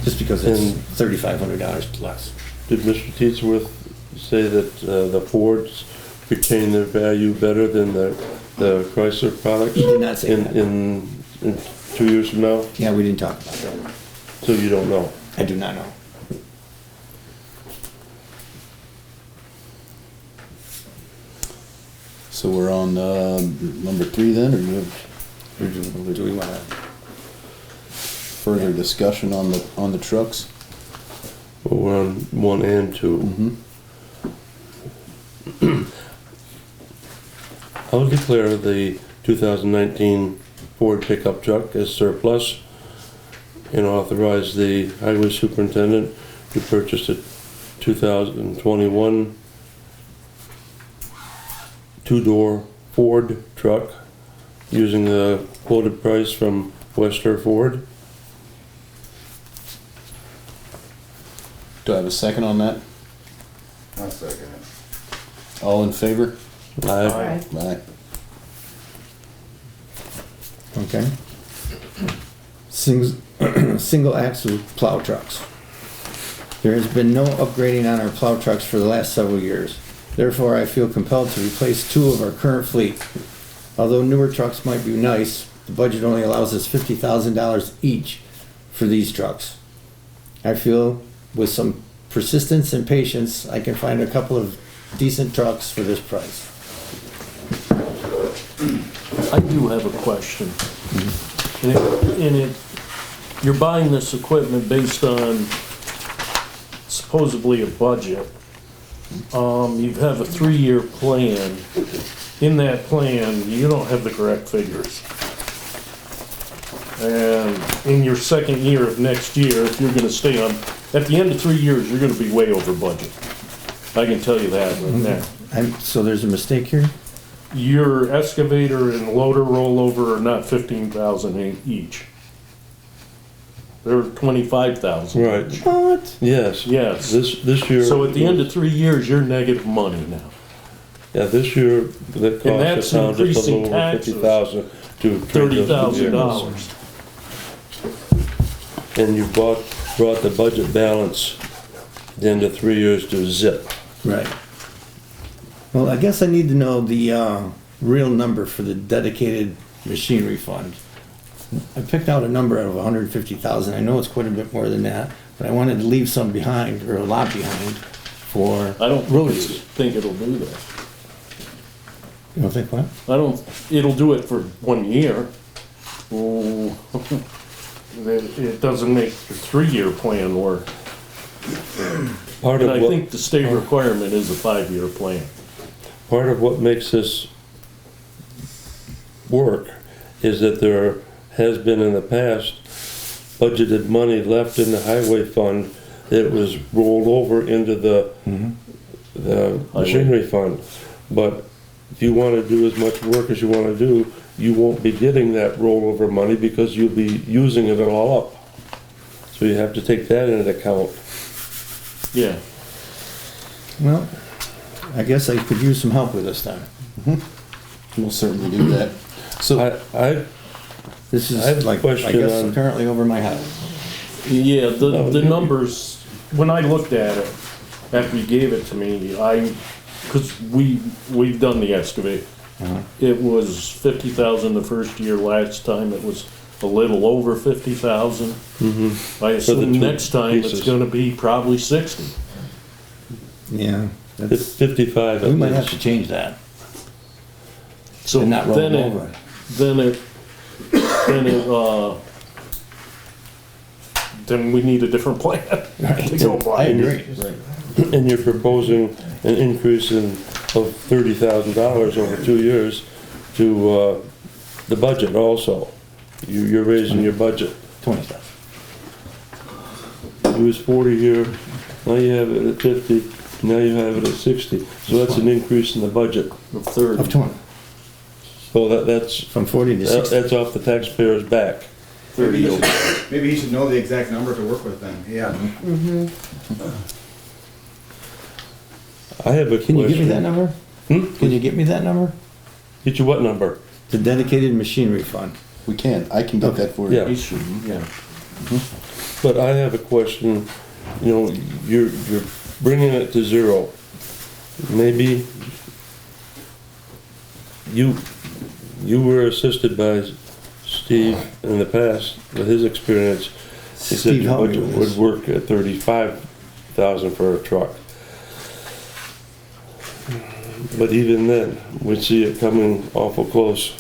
Just because it's $3,500 less. Did Mr. Teetsworth say that the Fords retain their value better than the Chrysler products? He did not say that. In 2 years from now? Yeah, we didn't talk about that. So you don't know? I do not know. So we're on number 3 then, or Do we want to? further discussion on the trucks? Well, we're on 1 and 2. I will declare the 2019 Ford pickup truck as surplus and authorize the highway superintendent to purchase a 2021 2-door Ford truck using the quoted price from Western Ford. Do I have a second on that? I'll second it. All in favor? Aye. Aye. Okay. Single axle plow trucks. There has been no upgrading on our plow trucks for the last several years. Therefore, I feel compelled to replace 2 of our current fleet. Although newer trucks might be nice, the budget only allows us $50,000 each for these trucks. I feel with some persistence and patience, I can find a couple of decent trucks for this price. I do have a question. You're buying this equipment based on supposedly a budget. You have a 3-year plan. In that plan, you don't have the correct figures. And in your second year of next year, if you're gonna stay on, at the end of 3 years, you're gonna be way over budget. I can tell you that right now. So there's a mistake here? Your excavator and loader rollover are not 15,000 each. They're 25,000. Right. What? Yes. Yes. This year. So at the end of 3 years, you're negative money now. Yeah, this year the And cost that's is down just a increasing little over taxes. 50,000 to $30,000. And you brought the budget balance at the end of 3 years to zip. Right. Well, I guess I need to know the real number for the dedicated machinery fund. I picked out a number of 150,000. I know it's quite a bit more than that, but I wanted to leave some behind, or a lot behind, for I don't road really use. think it'll do that. You don't think what? It'll do it for 1 year. Oh, it doesn't make the 3-year plan work. Part And of I what, think the state requirement is a 5-year plan. part of what makes this work is that there has been in the past budgeted money left in the highway fund that was rolled over into the machinery fund. But if you want to do as much work as you want to do, you won't be getting that rollover money because you'll be using it all up. So you have to take that into account. Yeah. Well, I guess I could use some help with this then. We'll certainly do that. So, This I have is a like, I question guess on- apparently over my head. Yeah, the numbers, when I looked at it, after you gave it to me, cause we've done the excavate. It was 50,000 the first year, last time it was a little over 50,000. I assume two next time it's pieces. gonna be probably 60. Yeah, It's that's, 55. we at might have least. to change that So and not roll then them it, over. then we need a different plan to go by. I agree. And you're proposing an increase of $30,000 over 2 years to the budget also. You're raising your budget. 20,000. It was 40 here, now you have it at 50, now you have it at 60. So that's an increase in the budget of 30. Of 20, So that's, from 40 to 60. that's off the taxpayer's back. 30 over. Maybe he should know the exact number to work with then. Yeah. I have a question. Can you give me that number? Can you get me that number? Get you what number? The dedicated machinery fund. we can, I can get that for you. Yeah. But I have a question, you know, you're bringing it to zero. Maybe you were assisted by Steve in the past with his experience. He said Steve your helped me budget with would this. work at 35,000 for a truck. But even then, we see it coming awful close.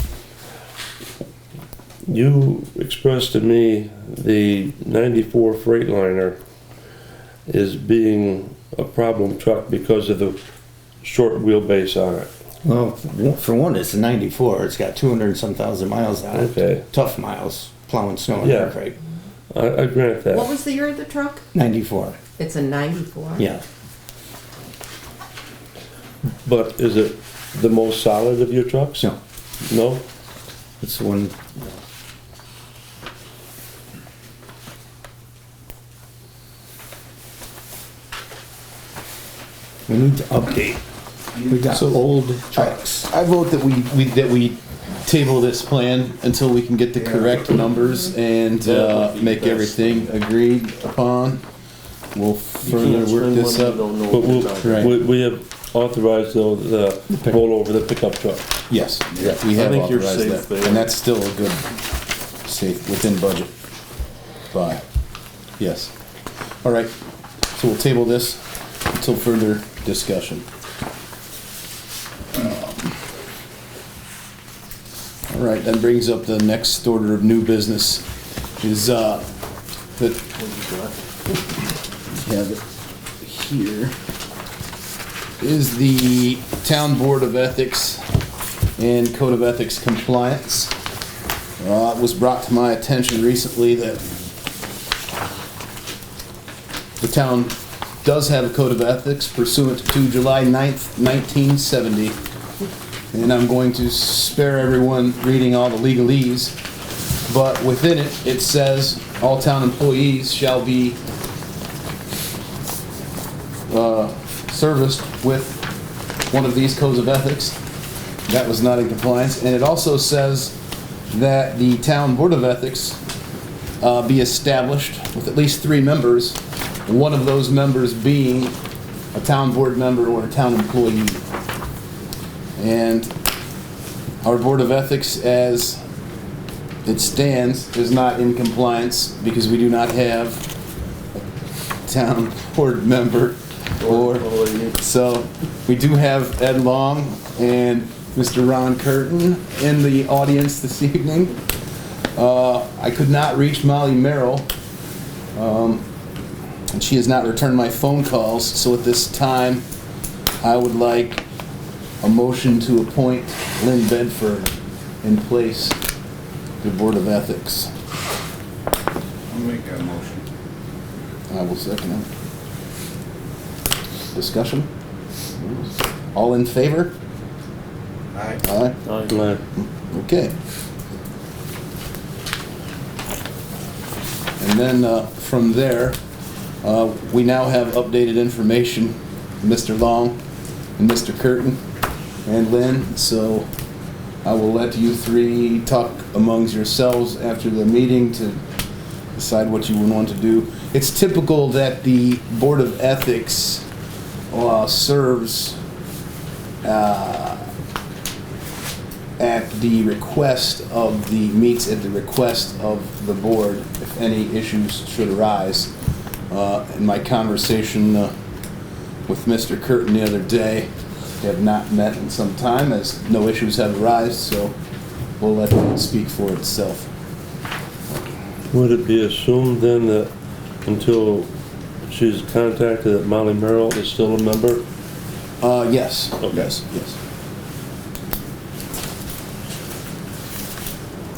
You expressed to me the 94 Freightliner is being a problem truck because of the short wheelbase on it. Well, for one, it's a 94. It's got 200 and some thousand miles on it. Okay. Tough miles, plowing snow in Yeah. Arkwright. I grant that. What was the year of the truck? 94, It's a 94. yeah. But is it the most solid of your trucks? No, No? it's the one. We need to update. We got So- old trucks. I vote that we table this plan until we can get the correct numbers and That would be make best. everything agreed upon. We'll further work this up. But we'll, Right. we have authorized though the rollover, the pickup truck. Yes, we have think you're authorized safe that, there. and that's still a good, safe, within budget. Buy. Yes. All right, so we'll table this until further discussion. All right, that brings up the next order of new business is, that, we have it here, is the Town Board of Ethics and Code of Ethics compliance. It was brought to my attention recently that the town does have a code of ethics pursuant to July 9th, 1970. And I'm going to spare everyone reading all the legalese, but within it, it says all town employees shall be serviced with one of these codes of ethics. That was not in compliance. And it also says that the town board of ethics be established with at least 3 members, one of those members being a town board member or a town employee. And our Board of Ethics, as it stands, is not in compliance because we do not have a town board member so we do have Ed Long and Mr. Ron Curtin in the audience this evening. I could not reach Molly Merrill, and she has not returned my phone calls, so at this time I would like a motion to appoint Lynn Bedford in place to the Board of Ethics. I'll make that motion. I will second it. Discussion? All in favor? Aye. Aye. Okay. And then from there, we now have updated information Mr. Long and Mr. Curtin and Lynn, so I will let you three talk amongst yourselves after the meeting to decide what you would want to do. It's typical that the Board of Ethics serves at the request of meets at the request of the board if any issues should arise. In my conversation with Mr. Curtin the other day, they have not met in some time as no issues have arisen, so we'll let it speak for itself. Would it be assumed then that until she's contacted that Molly Merrill is still a member? Yes. Okay. Yes.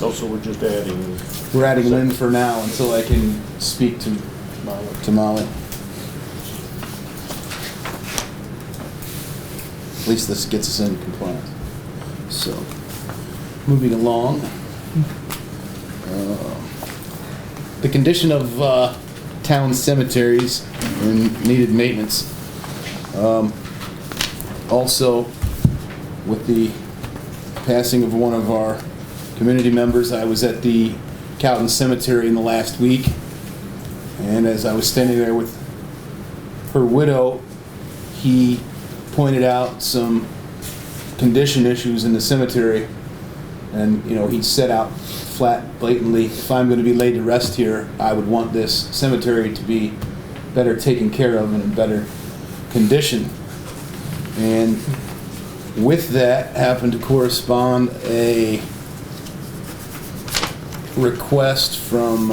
Also, we're just adding. We're adding Lynn for now until I can speak to Molly. At least this gets us in compliance. So, moving along. The condition of town cemeteries and needed maintenance. Also, with the passing of one of our community members, I was at the Cowden Cemetery in the last week, and as I was standing there with her widow, he pointed out some condition issues in the cemetery, and he set out flat, blatantly, if I'm going to be laid to rest here, I would want this cemetery to be better taken care of and in better condition. And with that happened to correspond a request from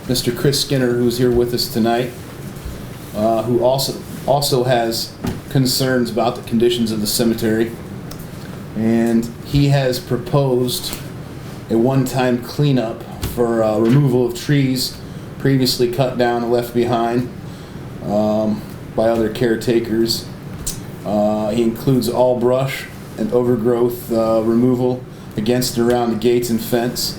Mr. Chris Skinner, who's here with us tonight, who also has concerns about the conditions of the cemetery, and he has proposed a one-time cleanup for removal of trees previously cut down and left behind by other caretakers. He includes all brush and overgrowth removal against and around the gates and fence,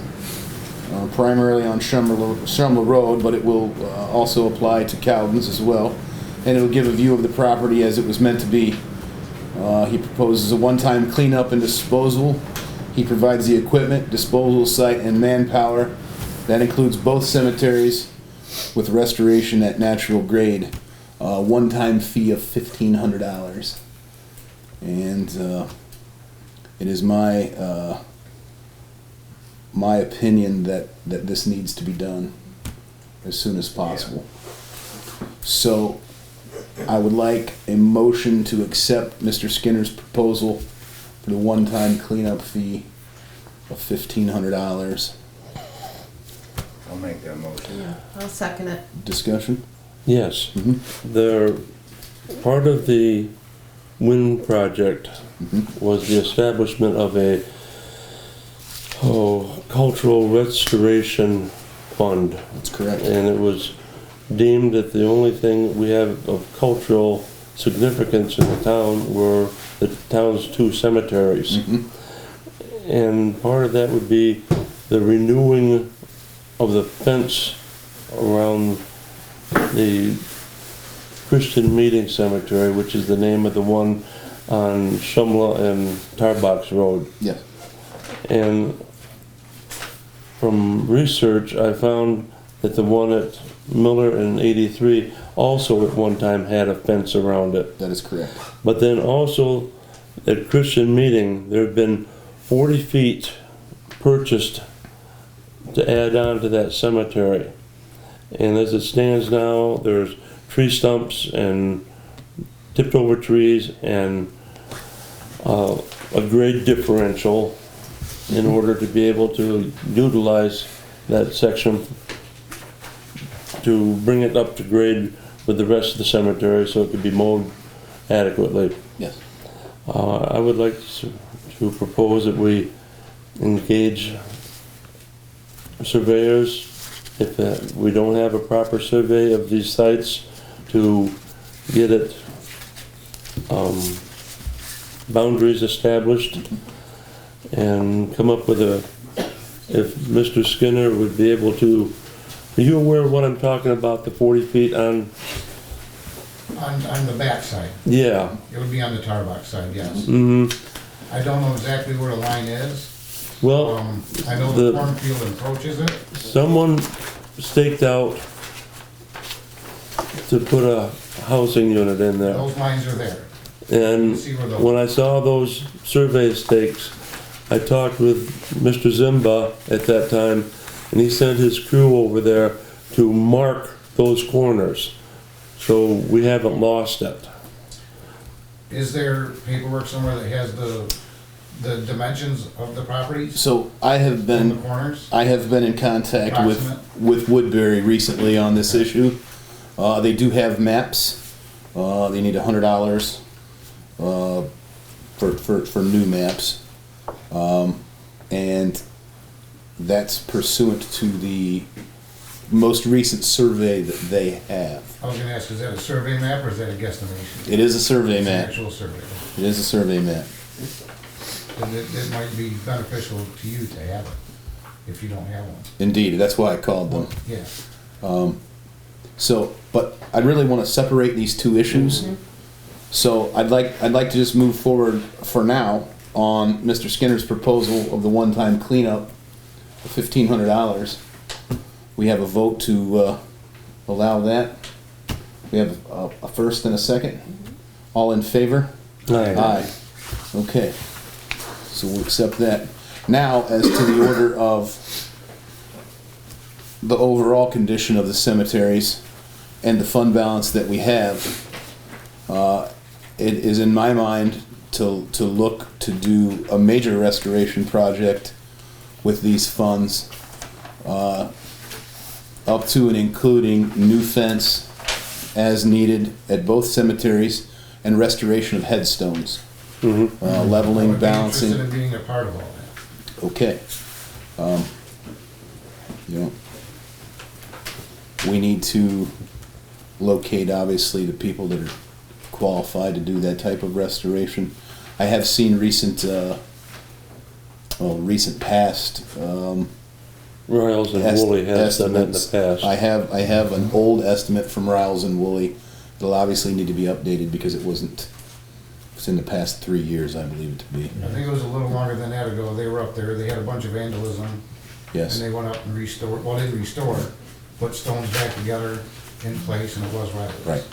primarily on Shumla Road, but it will also apply to Cowden's as well. And it will give a view of the property as it was meant to be. He proposes a one-time cleanup and disposal. He provides the equipment, disposal site, and manpower. That includes both cemeteries with restoration at natural grade. One-time fee of $1,500. And it is my opinion that this needs to be done as soon as possible. So I would like a motion to accept Mr. Skinner's proposal for the one-time cleanup fee of $1,500. I'll make that motion. Yeah, I'll second it. Discussion? Yes. They're part of the WIN project was the establishment of a cultural restoration fund. That's correct. And it was deemed that the only thing we have of cultural significance in the town were the town's two cemeteries. And part of that would be the renewing of the fence around the Christian Meeting Cemetery, which is the name of the one on Shumla and Tarbox Road. Yes. And from research, I found that the one at Miller and 83 also at one time had a fence around it. That is correct. But then also at Christian Meeting, there have been 40 feet purchased to add on to that cemetery. And as it stands now, there's tree stumps and tipped over trees and a grade differential in order to be able to utilize that section to bring it up to grade with the rest of the cemetery so it could be mowed adequately. Yes. I would like to propose that we engage surveyors, if we don't have a proper survey of these sites, to get it boundaries established and come up with if Mr. Skinner would be able to, are you aware of what I'm talking about, the 40 feet on On the back side. Yeah. It would be on the tar box side, yes. Mm-hmm. I don't know exactly where the line is. Well, I know the cornfield approaches it. someone staked out to put a housing unit in there. Those lines are there. And See where the- when I saw those survey stakes, I talked with Mr. Zimba at that time, and he sent his crew over there to mark those corners. So we haven't lost it. Is there paperwork somewhere that has the dimensions of the properties So I have in the been corners? in contact Approximate. with Woodbury recently on this issue. They do have maps. They need $100 for new maps. And that's pursuant to the most recent survey that they have. I was gonna ask, is that a survey map or is that a guesstimation? It is a survey It's an map. actual survey. It is a survey map. Then it might be beneficial to you to have it, if you don't have one. Indeed, that's why I called them. Yeah. So, but I really want to separate these two issues. So I'd like to just move forward for now on Mr. Skinner's proposal of the one-time cleanup of $1,500. We have a vote to allow that. We have a first and a second. All in favor? Aye. Okay. So we'll accept that. Now, as to the order of the overall condition of the cemeteries and the fund balance that we have, it is in my mind to look to do a major restoration project with these funds, up to and including new fence as needed at both cemeteries and restoration of headstones. Leveling, I would be balancing. interested in being a part of all that. Okay. You know, we need to locate, obviously, the people that are qualified to do that type of restoration. I have seen recent past Riles and Woolley has done that in the past. I have an old estimate from Riles and Woolley. It'll obviously need to be updated because it's in the past 3 years, I believe it to be. I think it was a little longer than that ago. They were up there, they had a bunch of vandalism. Yes. And they went up and restored, well, they didn't restore it, put stones back together in place, and it was right. Right.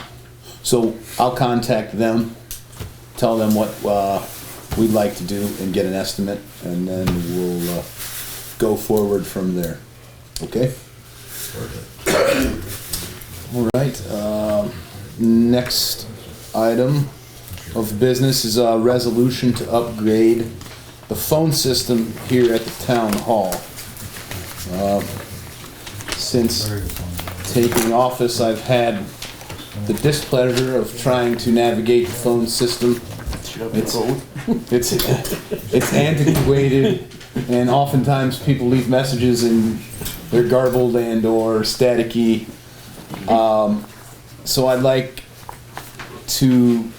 So I'll contact them, tell them what we'd like to do and get an estimate, and then we'll go forward from there. Okay? All right. Next item of business is a resolution to upgrade the phone system here at the town hall. Since taking office, I've had the displeasure of trying to navigate the phone system. It's antiquated, and oftentimes people leave messages and they're garbled and or staticky. So I'd like to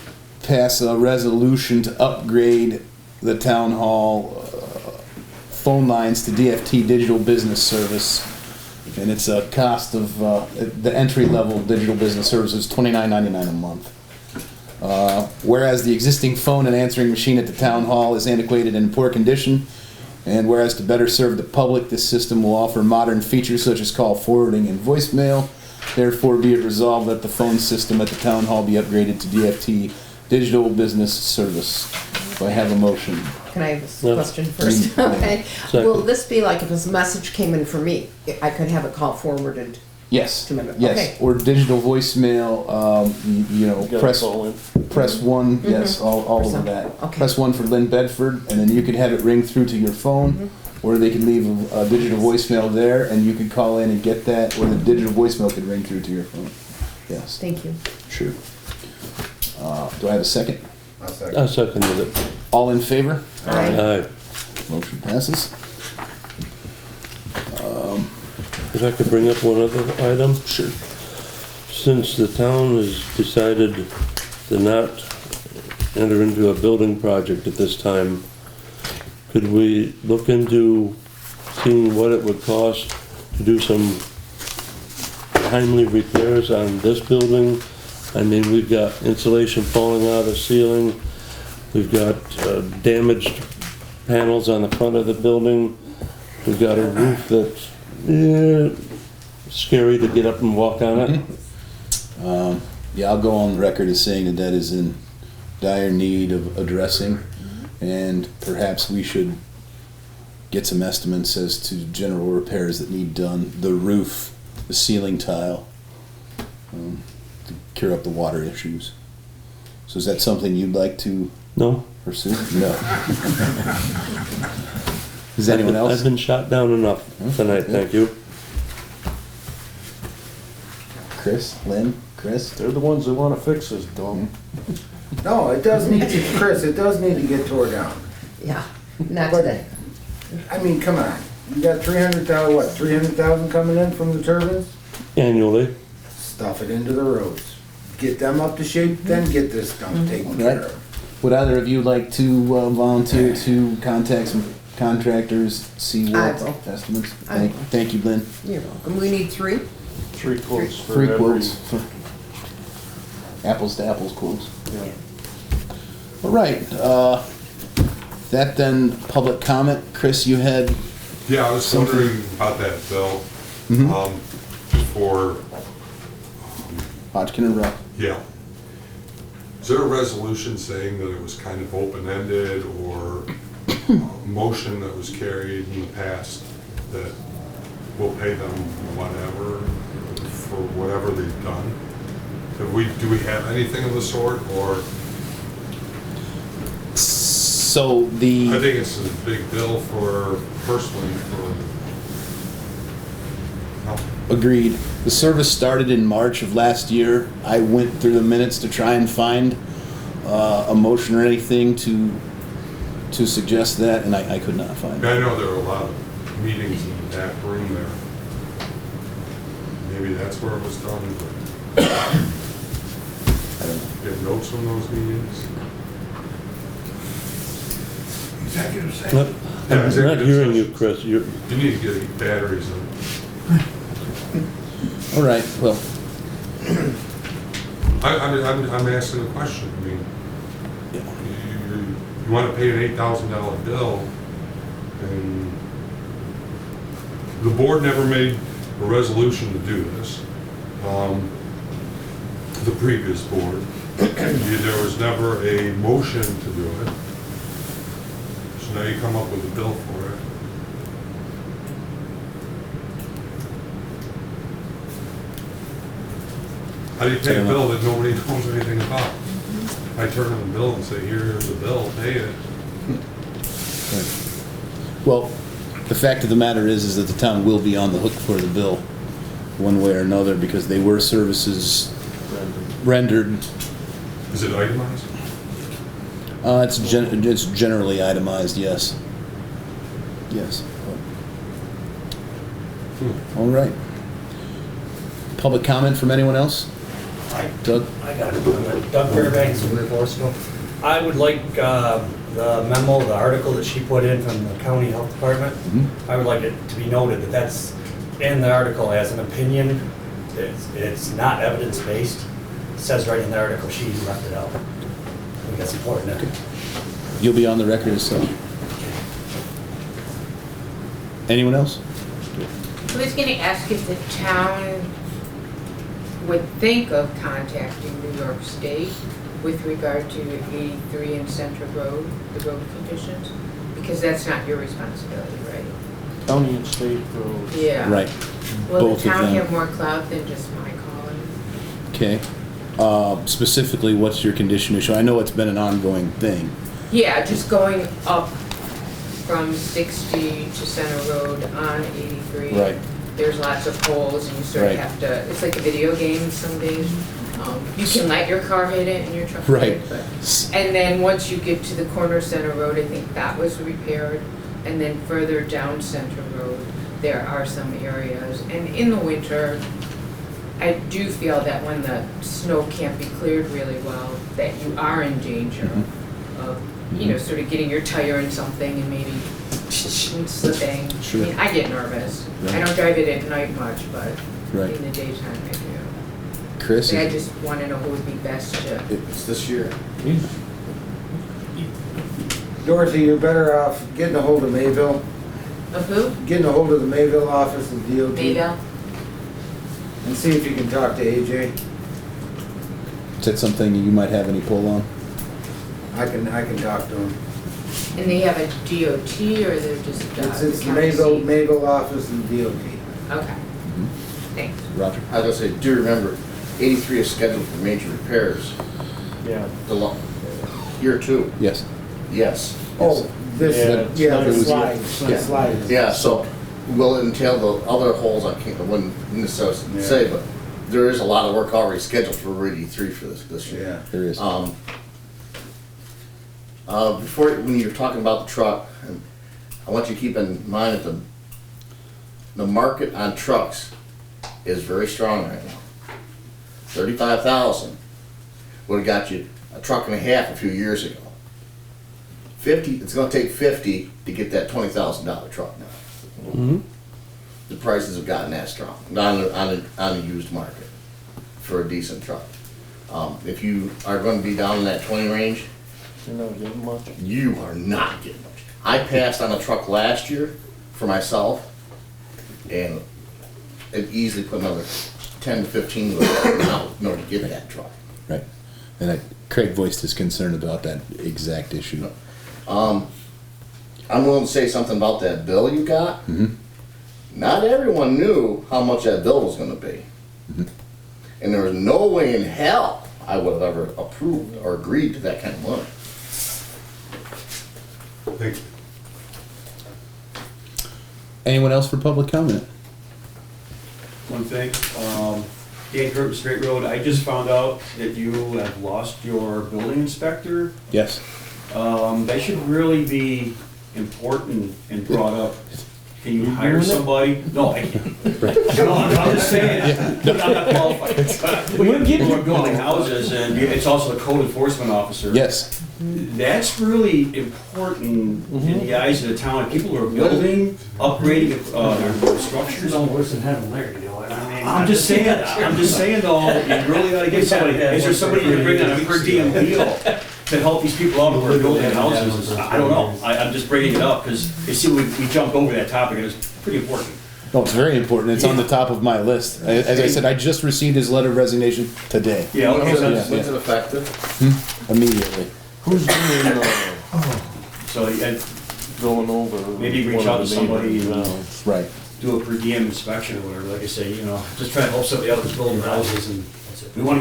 pass a resolution to upgrade the town hall phone lines to DFT Digital Business Service. And it's a cost of, the entry-level digital business service is $29.99 a month. Whereas the existing phone and answering machine at the town hall is antiquated and in poor condition, and whereas to better serve the public, this system will offer modern features such as call forwarding and voicemail. Therefore, be it resolved that the phone system at the town hall be upgraded to DFT Digital Business Service. Do I have a motion? Can I have a No. question first? Mm, Okay. Second. Will this be like if a message came in for me, I could have it call forwarded? Yes. To member. Yes. Okay. Or digital voicemail. You know, Gotta press call in. press one. Yes, all of that. Okay. Press one for Lynn Bedford, and then you could have it ring through to your phone, or they can leave a digital voicemail there, and you could call in and get that, or the digital voicemail could ring through to your phone. Yes. Thank you. Sure. Do I have a second? I'll second. I seconded it. All in favor? Aye. Motion passes. If I could bring up one other item? Sure. Since the town has decided to not enter into a building project at this time, could we look into seeing what it would cost to do some timely repairs on this building I mean, we've got insulation falling out of the ceiling. We've got damaged panels on the front of the building. We've got a roof that's scary to get up and walk on it. Yeah, I'll go on record as saying that that is in dire need of addressing, and perhaps we should get some estimates as to general repairs that need done. The roof, the ceiling tile, to cure up the water issues. So is that something you'd like to No? pursue? No. Is anyone else? I've been shot down enough tonight, thank you. Chris, Lynn, Chris? They're the ones that wanna fix this, Tom. No, it does need to, Chris, it does need to get tore down. Yeah, not today. I mean, come on. You got 300,000, what, 300,000 coming in from the turbines? Annually. Stuff it into the roads. Get them up to shape, then get this stuff taken care of. Would either of you like to volunteer to contact some contractors, see I what will. estimates? I will. Thank you, Lynn. You're welcome. We need 3? 3 quotes for Three every. quotes. For apples to apples quotes. Yeah. All right, that then, public comment. Chris, you had, Yeah, I was Something- wondering about that bill, for, Hodgkin and Rupp. yeah. Is there a resolution saying that it was kind of open-ended, or a motion that was carried in the past that we'll pay them whatever for whatever they've done? Do we have anything of the sort, or? So I the, think it's a big bill for, personally, for, no. agreed. The service started in March of last year. I went through the minutes to try and find a motion or anything to suggest that, and I could not find it. I know there are a lot of meetings in the back room there. Maybe that's where it was done, but I don't know. you have notes from those meetings? Executive session. I'm not executive hearing you, sessions. Chris. You're, You need to get batteries in. All right, well, I'm asking a question. I mean, you want to pay an $8,000 bill, and the board never made a resolution to do this. The previous board, there was never a motion to do it. So now you come up with a bill for it. How do you pay a bill that nobody knows anything about? I turn in the bill and say, here's the bill, pay it. well, the fact of the matter is that the town will be on the hook for the bill, one way or another, because they were services rendered. Is it itemized? It's generally itemized, yes. Yes. All right. Public comment from anyone else? Doug? I got it. Doug Fairbanks from Morrisville. I would like the memo, the article that she put in from the county health department. I would like it to be noted that that's in the article as an opinion. It's not evidence-based. It says right in the article she left it out. I think that's important. You'll be on the record as such. Anyone else? I was going to ask if the town would think of contacting New York State with regard to 83 and Central Road, the road conditions, because that's not your responsibility, right? County and state roads. Yeah. Right. Will Both the of town them. have more clout than just my calling? Okay. Specifically, what's your condition issue? I know it's been an ongoing thing. Yeah, just going up from 60 to Center Road on 83. Right. There's lots of holes and you sort of Right. have to, it's like a video game some days. You can let your car hit it and your truck hit Right. it, but, and then once you get to the corner Center Road, I think that was repaired. And then further down Center Road, there are some areas. And in the winter, I do feel that when the snow can't be cleared really well, that you are in danger of, you know, sort of getting your tire in something and maybe slipping. Sure. I mean, I get nervous. Right. I don't drive it at night much, but Right. in the daytime I do. Chris? I just wanna know who would be best to. It's this year. He's- Dorothy, you're better off getting a hold of Mayville, Of who? getting a hold of the Mayville office of DOT. Mayville? And see if you can talk to AJ. Is that something you might have any pull on? I can talk to him. And they have a DOT or they're just, It's the the county Mayville, seat? Mayville office and DOT. Okay. Thanks. Roger? I was gonna say, do remember, 83 is scheduled for major repairs. Yeah. Year 2, Yes. yes. Oh, this, Yeah, yeah, it the was- slides, the yeah. slides. Yeah, so, will it entail the other holes, I wouldn't necessarily Yeah. say, but there is a lot of work already scheduled for Route 83 for this year. Yeah. There is. Before, when you're talking about the truck, and I want you to keep in mind that the market on trucks is very strong right now. 35,000 would've got you a truck and a half a few years ago. 50, it's gonna take 50 to get that $20,000 truck now. Mm-hmm. The prices have gotten that strong, on a used market for a decent truck. If you are gonna be down in that 20 range, You're not getting much. you are not getting much. I passed on a truck last year for myself, and it easily put another 10 to 15 out in order to get that truck. Right. And Craig voiced his concern about that exact issue. I'm willing to say something about that bill you got. Mm-hmm. Not everyone knew how much that bill was gonna be. Mm-hmm. And there was no way in hell I would have ever approved or agreed to that kind of money. Anyone else for public comment? One thing, Dan Curtin, Straight Road, I just found out that you have lost your building inspector. Yes. That should really be important and brought up. Can you hire somebody? No, I can't. No, I'm just saying, I'm not qualified. We have people who are building houses, and it's also a code enforcement officer. Yes. That's really important in the eyes of the town. People who are building, upgrading their structures. worse than having Larry, you know what I mean? I'm just saying though, you really gotta get somebody, is there somebody you can bring on a per diem deal to help these people out who are building houses? I don't know, I'm just bringing it up, because you see, we jumped over that topic, and it's pretty important. No, it's very important. It's on the top of my list. As I said, I just received his letter of resignation today. Yeah, okay, so When's it effective? Immediately. Who's doing, so, going over? Maybe reach out to somebody and Right. do a per diem inspection or whatever, like I say, just try to help somebody else building houses, and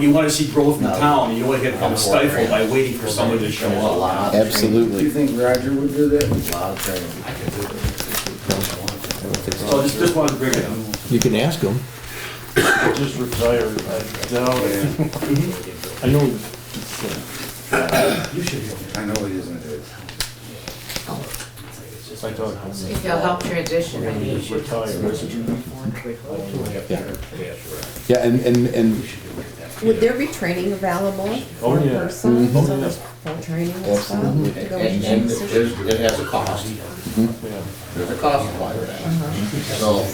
you wanna see growth in the town, and you don't wanna get stifled by waiting for somebody to show up. Do Absolutely. you think Roger would do that? A lot of training. So just wanted to bring it up. You can ask him. I just retired, I doubt it. I know. I know he isn't good. I thought. If they'll help transition, I mean, you should. Yeah, and Would there be training available Oh, for a yeah. person? So there's full training and stuff? Absolutely. to go And into and transition? it has a cost. Yeah. There's a cost involved with that. So,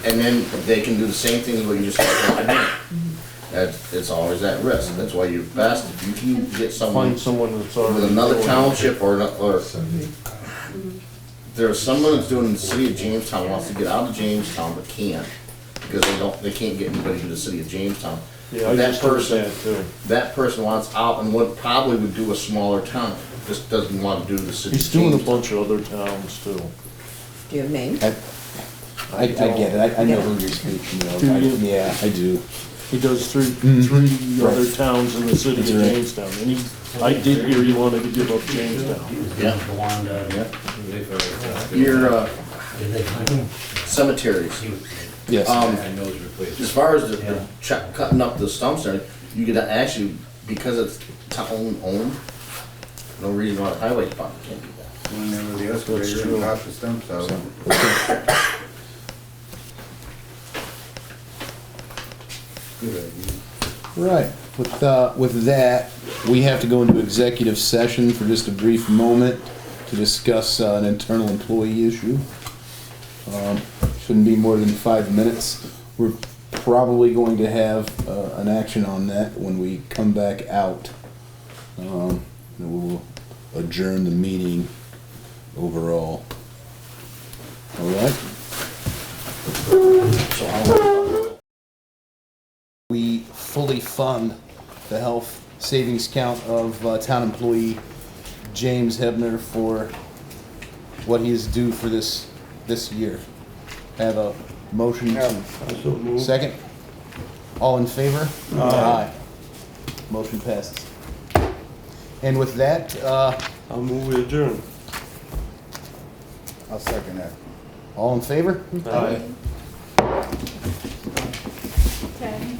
and then they can do the same thing as what you just said. It's always at risk. That's why you're best if you can get someone Find someone that's already. with another doing it. township or there's someone that's doing the city of Jamestown, wants to get out of Jamestown but can't, because they can't get anybody to the city of Jamestown. Yeah, I That just heard person, that too. that person wants out and probably would do a smaller town, just doesn't want to do the city of He's doing a Jamestown. bunch of other towns too. Do you have names? I get it. I know who you're speaking of. Do you? Yeah, I do. He does three Right. other towns in the city of That's right. Jamestown, and I did hear he wanted to give up Jamestown. Yeah. Your cemeteries. Yes. As far as the cutting up the stumps, there, you could actually, because it's town owned, no reason why the highway department can't do that. Whenever the excavator and pop the stumps out. Good idea. Right. With that, we have to go into executive session for just a brief moment to discuss an internal employee issue. Shouldn't be more than 5 minutes. We're probably going to have an action on that when we come back out. And we'll adjourn the meeting overall. All right? We fully fund the health savings account of town employee James Hebner for what he is due for this year. Have a motion to second. All in favor? Aye. Motion passes. And with that, I'll move we adjourn. I'll second that. all in favor? Aye. Okay.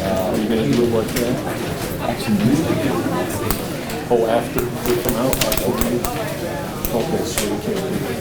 Are you gonna do it like that? Oh, after we come out? Okay, so we can't do